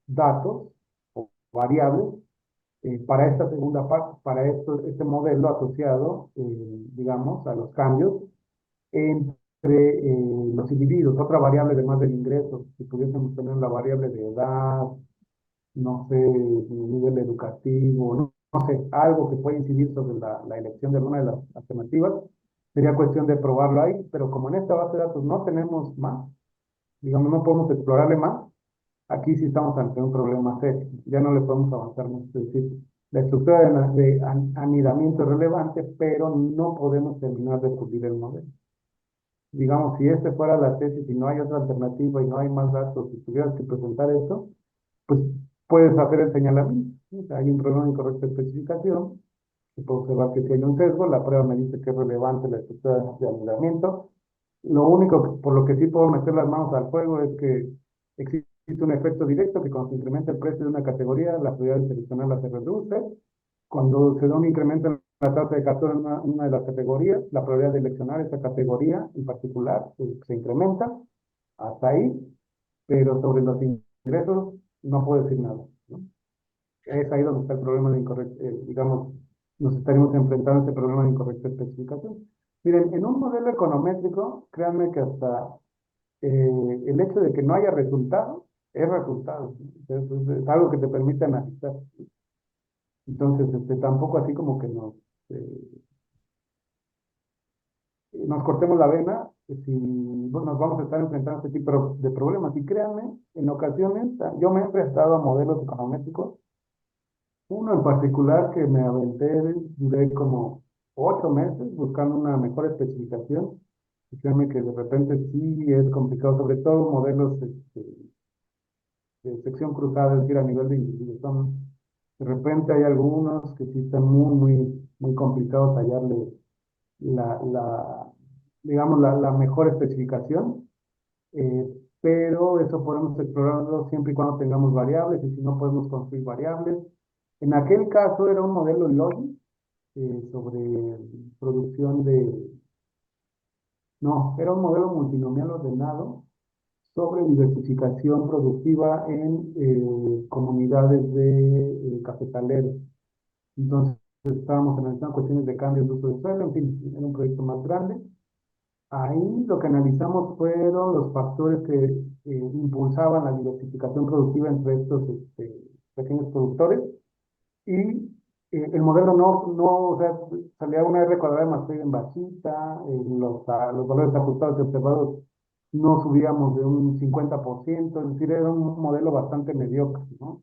datos o variables para esta segunda parte, para este modelo asociado, digamos, a los cambios entre los individuos, otra variable además del ingreso, si pudiésemos tener la variable de edad, no sé, nivel educativo, no sé, algo que pueda incidir sobre la elección de alguna de las alternativas, sería cuestión de probarlo ahí, pero como en esta base de datos no tenemos más, digamos, no podemos explorarle más, aquí sí estamos ante un problema serio, ya no le podemos avanzar más, es decir, la estructura de anidamiento es relevante, pero no podemos terminar de pulir el modelo. Digamos, si este fuera la tesis y no hay otra alternativa y no hay más datos y tuvieras que presentar esto, pues puedes hacer el señalamiento, ¿sí? O sea, hay un problema de incorrecta especificación, se puede observar que si hay un sesgo, la prueba me dice que es relevante la estructura de anidamiento. Lo único por lo que sí puedo meter las manos al fuego es que existe un efecto directo que cuando se incrementa el precio de una categoría, la probabilidad de seleccionarla se reduce. Cuando se da un incremento en la tasa de captura en una de las categorías, la probabilidad de seleccionar esa categoría en particular se incrementa hasta ahí, pero sobre los ingresos no puedo decir nada, ¿no? Es ahí donde está el problema de incorrecto, digamos, nos estaríamos enfrentando a este problema de incorrecta especificación. Miren, en un modelo econométrico, créanme que hasta el hecho de que no haya resultado es resultado, ¿no? Es algo que te permite analizar. Entonces, tampoco así como que nos cortemos la vena si bueno, nos vamos a estar enfrentando a este tipo de problemas. Y créanme, en ocasiones yo me he prestado a modelos econométricos, uno en particular que me aventé, duré como 8 meses buscando una mejor especificación. Y créanme que de repente sí es complicado, sobre todo modelos de sección cruzada, es decir, a nivel de individuos. De repente hay algunos que sí están muy complicados hallarle la, digamos, la mejor especificación, pero eso podemos explorarlo siempre y cuando tengamos variables, y si no podemos construir variables. En aquel caso era un modelo Logi sobre producción no, era un modelo multinomial ordenado sobre diversificación productiva en comunidades de cafetaleros. Entonces, estábamos analizando cuestiones de cambios de uso de suelo, en fin, era un proyecto más grande. Ahí lo que analizamos fueron los factores que impulsaban la diversificación productiva entre estos pequeños productores y el modelo o sea, salía una R cuadrada más B en bajita, los valores ajustados y observados no subíamos de un 50%, es decir, era un modelo bastante mediocre, ¿no?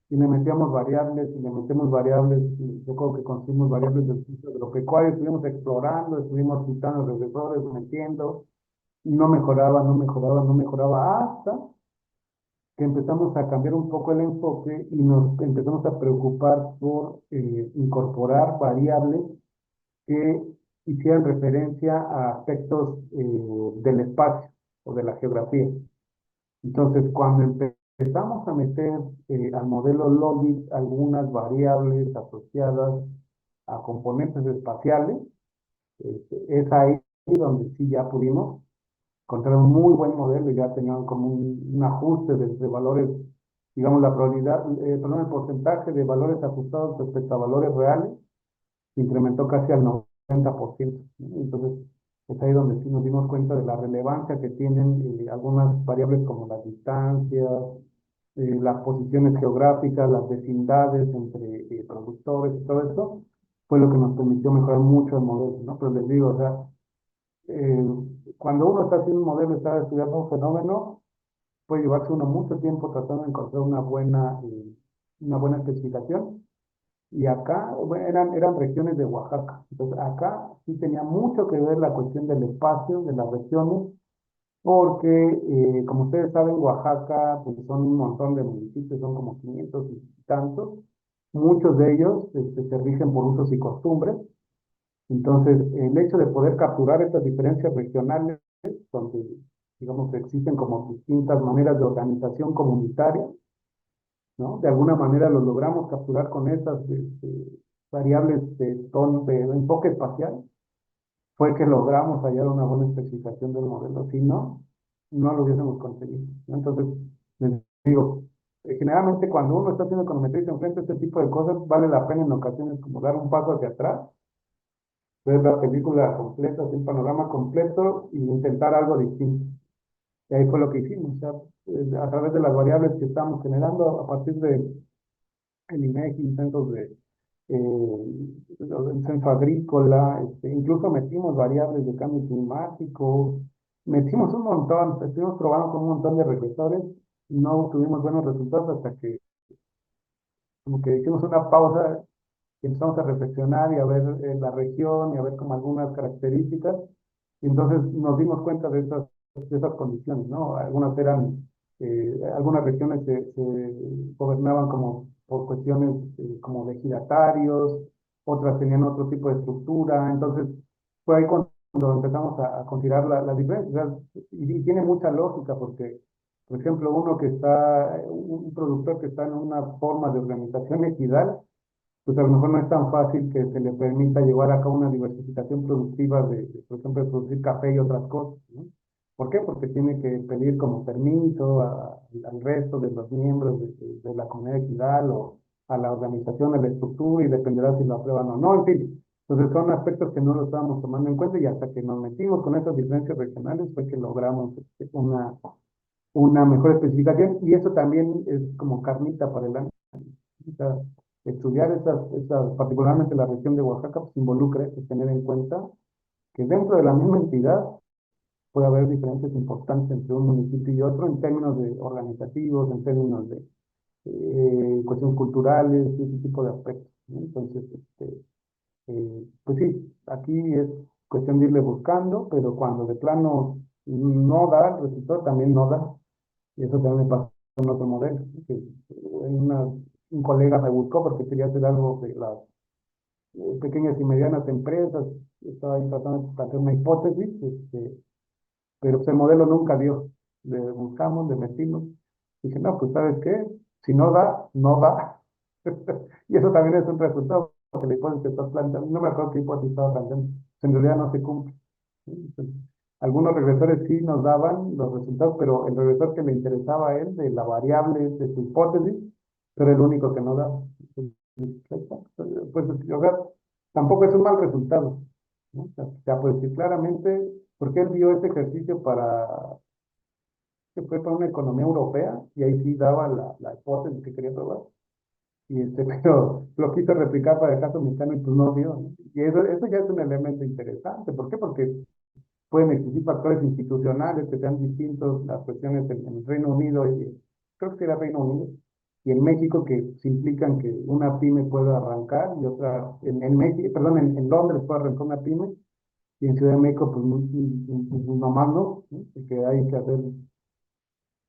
Y le metíamos variables, y le metemos variables, y yo creo que conseguimos variables del ciclo de lo pecuario, estuvimos explorando, estuvimos quitando los errores, metiendo, y no mejoraba, no mejoraba, no mejoraba, hasta que empezamos a cambiar un poco el enfoque y nos empezamos a preocupar por incorporar variables que hicieran referencia a aspectos del espacio o de la geografía. Entonces, cuando empezamos a meter al modelo Logit algunas variables asociadas a componentes espaciales, es ahí donde sí ya pudimos encontrar un muy buen modelo y ya tenían como un ajuste de valores, digamos, la probabilidad, perdón, el porcentaje de valores ajustados respecto a valores reales se incrementó casi al 90%, ¿no? Entonces, es ahí donde sí nos dimos cuenta de la relevancia que tienen algunas variables como las distancias, las posiciones geográficas, las vecindades entre productores y todo esto, fue lo que nos permitió mejorar mucho el modelo, ¿no? Pero les digo, o sea, eh, cuando uno está haciendo un modelo, está estudiando un fenómeno, puede llevarse uno mucho tiempo tratando de encontrar una buena especificación. Y acá bueno, eran regiones de Oaxaca. Entonces acá sí tenía mucho que ver la cuestión del espacio, de las regiones, porque como ustedes saben, Oaxaca pues son un montón de municipios, son como 500 y tantos. Muchos de ellos se rigen por usos y costumbres. Entonces, el hecho de poder capturar estas diferencias regionales, donde, digamos, existen como distintas maneras de organización comunitaria, ¿no? De alguna manera lo logramos capturar con esas variables de enfoque espacial, fue que logramos hallar una buena especificación del modelo. Si no, no lo hubiésemos conseguido, ¿no? Entonces, les digo, generalmente cuando uno está haciendo econometría y se enfrenta a este tipo de cosas, vale la pena en ocasiones como dar un paso hacia atrás, ver la película completa, hacer un panorama completo e intentar algo distinto. Y ahí fue lo que hicimos, o sea, a través de las variables que estamos generando a partir de el INEGI, centros el censo agrícola, incluso metimos variables de cambio climático, metimos un montón, estuvimos probando con un montón de regresores, no tuvimos buenos resultados hasta que como que hicimos una pausa y empezamos a reflexionar y a ver la región y a ver como algunas características, y entonces nos dimos cuenta de esas condiciones, ¿no? Algunas regiones se gobernaban como por cuestiones como de ejidatarios, otras tenían otro tipo de estructura, entonces fue ahí cuando empezamos a considerar la diferencia, o sea, y tiene mucha lógica porque, por ejemplo, un productor que está en una forma de organización ejidal, pues a lo mejor no es tan fácil que se le permita llevar a cabo una diversificación productiva por ejemplo, de producir café y otras cosas, ¿no? ¿Por qué? Porque tiene que pedir como permiso al resto de los miembros de la comunidad equidal o a la organización, a la estructura y dependerá si lo aprueban o no, en fin. Entonces son aspectos que no lo estábamos tomando en cuenta y hasta que nos metimos con esas diferencias regionales fue que logramos una mejor especificación y eso también es como carnita para el año. O sea, estudiar particularmente la región de Oaxaca, pues involucra eso, tener en cuenta que dentro de la misma entidad puede haber diferencias importantes entre un municipio y otro en términos de organizativos, en términos de cuestiones culturales y ese tipo de aspectos, ¿no? Entonces, pues sí, aquí es cuestión de irle buscando, pero cuando de plano no da el resultado, también no da. Y eso también me pasó en otro modelo, ¿no? Que un colega me buscó porque quería hacer algo de las pequeñas y medianas empresas, estaba ahí tratando de hacer una hipótesis, pero pues el modelo nunca dio. Le buscamos, le metimos. Dije, no, pues ¿sabes qué? Si no da, no da. Y eso también es un resultado, porque la hipótesis que estás planteando, no me acuerdo qué hipótesis estaba planteando, pues en realidad no se cumple. Algunos regresores sí nos daban los resultados, pero el regresor que le interesaba a él, de la variable de su hipótesis, era el único que no daba. Pues, o sea, tampoco es un mal resultado, ¿no? O sea, pues sí, claramente, porque él vio este ejercicio que fue para una economía europea, y ahí sí daba la hipótesis que quería probar. Y pero lo quiso replicar para el caso mexicano y pues no dio, ¿no? Y eso ya es un elemento interesante. ¿Por qué? Porque pueden existir factores institucionales que sean distintos, las cuestiones en el Reino Unido, y creo que era Reino Unido, y en México, que se implican que una pyme pueda arrancar y otra, en México, perdón, en Londres puede arrancar una pyme, y en Ciudad de México, pues, nomás no, ¿no? Que hay que hacer,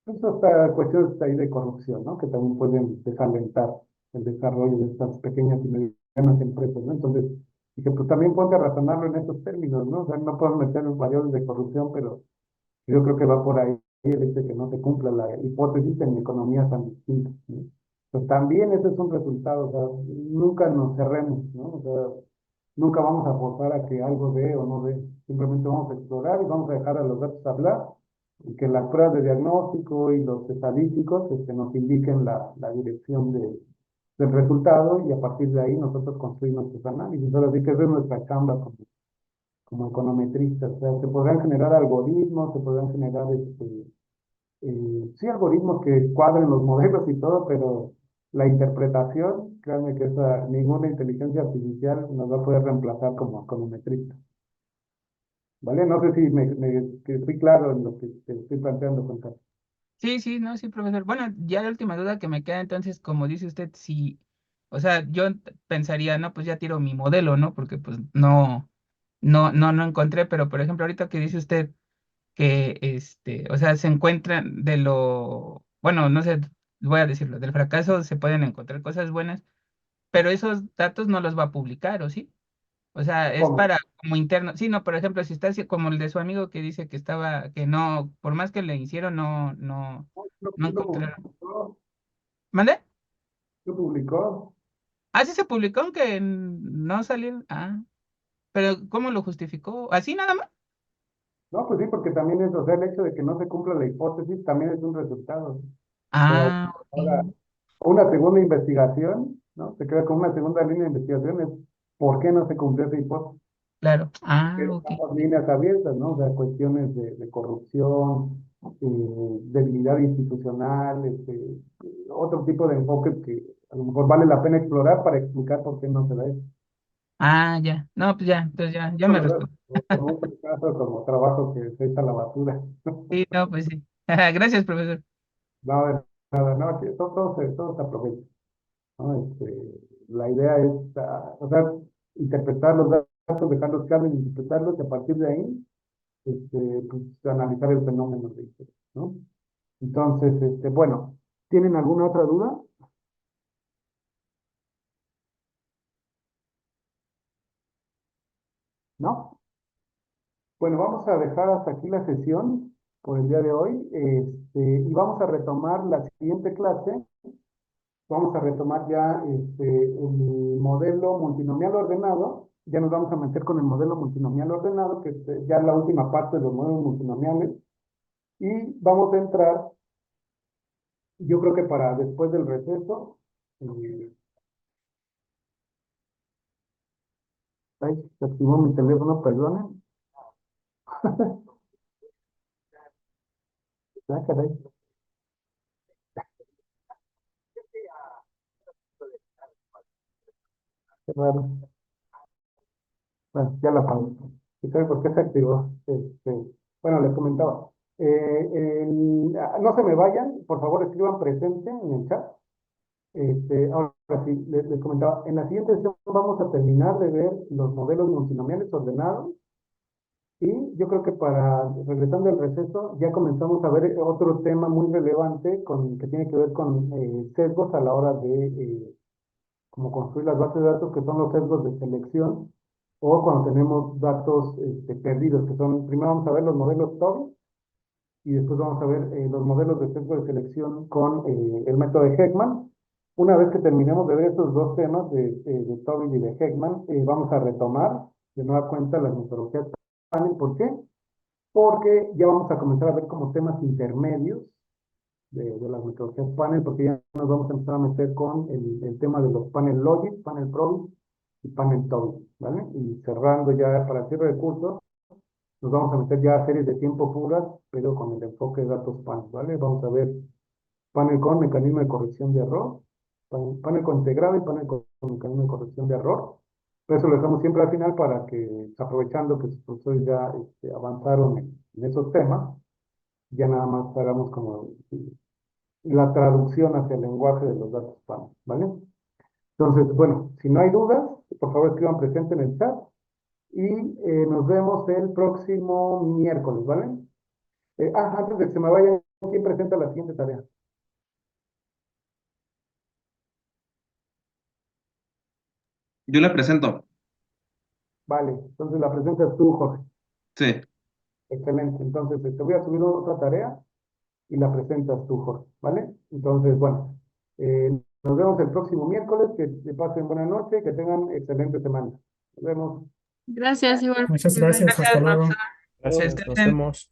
pues, hasta cuestiones ahí de corrupción, ¿no? Que también pueden desalentar el desarrollo de estas pequeñas y medianas empresas, ¿no? Entonces, dije, pues también ponte a razonarlo en estos términos, ¿no? O sea, no podemos meter variables de corrupción, pero yo creo que va por ahí el hecho de que no se cumpla la hipótesis en economías tan distintas, ¿no? Pues también ese es un resultado, o sea, nunca nos cerremos, ¿no? O sea, nunca vamos a forzar a que algo dé o no dé, simplemente vamos a explorar y vamos a dejar a los datos hablar, y que las pruebas de diagnóstico y los estadísticos nos indiquen la dirección del resultado, y a partir de ahí nosotros construimos nuestros análisis. Ahora sí que esa es nuestra chamba como econometristas. O sea, se podrán generar algoritmos, se podrán generar sí, algoritmos que cuadren los modelos y todo, pero la interpretación, créanme que ninguna inteligencia artificial nos va a poder reemplazar como econometristas. ¿Vale? No sé si que fui claro en lo que te estoy planteando, Juan Carlos. Sí, sí, no, sí, profesor. Bueno, ya la última duda que me queda entonces, como dice usted, si, o sea, yo pensaría, no, pues ya tiro mi modelo, ¿no? Porque pues no encontré, pero por ejemplo, ahorita que dice usted que, o sea, se encuentran bueno, no sé, voy a decirlo, del fracaso se pueden encontrar cosas buenas, pero esos datos no los va a publicar, ¿o sí? O sea, es ¿Cómo? para como interno. Sí, no, por ejemplo, si está así como el de su amigo que dice que que no, por más que le hicieron, no ¿Lo encontraron. publicó? ¿Mande? ¿Lo publicó? Ah, sí se publicó aunque no salieron. Ah, pero ¿cómo lo justificó? ¿Así nada más? No, pues sí, porque también es, o sea, el hecho de que no se cumpla la hipótesis también es un resultado. O sea, Ah, ahora, ok, una segunda investigación, ¿no? Se queda con una segunda línea de investigación, es por qué no se cumplió esa hipótesis. claro. Ah, Que ok. estamos líneas abiertas, ¿no? O sea, cuestiones de corrupción, debilidad institucional, otro tipo de enfoques que a lo mejor vale la pena explorar para explicar por qué no se da eso. Ah, ya. No, pues ya, entonces ya No me lo veo respondió. como un fracaso, como trabajo que se echa a la basura. Sí, no, pues sí. Gracias, profesor. No, de nada, no, que todo se aprovecha, ¿no? La idea es, o sea, interpretar los datos, dejarlos claros, interpretarlos, y a partir de ahí, pues, analizar el fenómeno de interés, ¿no? Entonces, bueno, ¿tienen alguna otra duda? ¿No? Bueno, vamos a dejar hasta aquí la sesión por el día de hoy, y vamos a retomar la siguiente clase. Vamos a retomar ya el modelo multinomial ordenado. Ya nos vamos a meter con el modelo multinomial ordenado, que es ya la última parte de los modelos multinomiales. Y vamos a entrar, yo creo que para después del receso. eh, Ay, se activó mi teléfono, perdonen. Ah, caray, qué raro. Bueno, ya la apagué. ¿Y sabe por qué se activó? Bueno, les comentaba. No se me vayan, por favor, escriban presente en el chat. Ahora sí, les comentaba, en la siguiente sesión vamos a terminar de ver los modelos multinomiales ordenados, y yo creo que regresando al receso, ya comenzamos a ver otro tema muy relevante que tiene que ver con sesgos a la hora de cómo construir las bases de datos, que son los sesgos de selección, o cuando tenemos datos perdidos, que son, primero vamos a ver los modelos Tobit, y después vamos a ver los modelos de sesgo de selección con el método de Heckman. Una vez que terminemos de ver estos dos temas de Tobin y de Heckman, vamos a retomar de nueva cuenta las metodologías. ¿Por qué? porque ya vamos a comenzar a ver como temas intermedios de las metodologías panel, porque ya nos vamos a empezar a meter con el tema de los panel logic, panel probing y panel towing, ¿vale? Y cerrando ya para el cierre de curso, nos vamos a meter ya a series de tiempo puras, pero con el enfoque de datos panel, ¿vale? Vamos a ver panel con mecanismo de corrección de error, panel con integrado y panel con mecanismo de corrección de error. Pero eso lo dejamos siempre al final para que, aprovechando que sus profesores ya avanzaron en esos temas, ya nada más hagamos como la traducción hacia el lenguaje de los datos panel, ¿vale? Entonces, bueno, si no hay dudas, por favor escriban presente en el chat y nos vemos el próximo miércoles, ¿vale? Antes de que se me vaya, ¿quién presenta la siguiente tarea? Yo la presento. Vale, entonces la presentas tú, Jorge. Sí. Excelente, entonces te voy a subir otra tarea y la presentas tú, Jorge, ¿vale? Entonces, bueno, nos vemos el próximo miércoles, que pasen buena noche, que tengan excelente semana. Nos vemos. Gracias, igualmente. Muchas gracias, hasta luego. Gracias, nos vemos.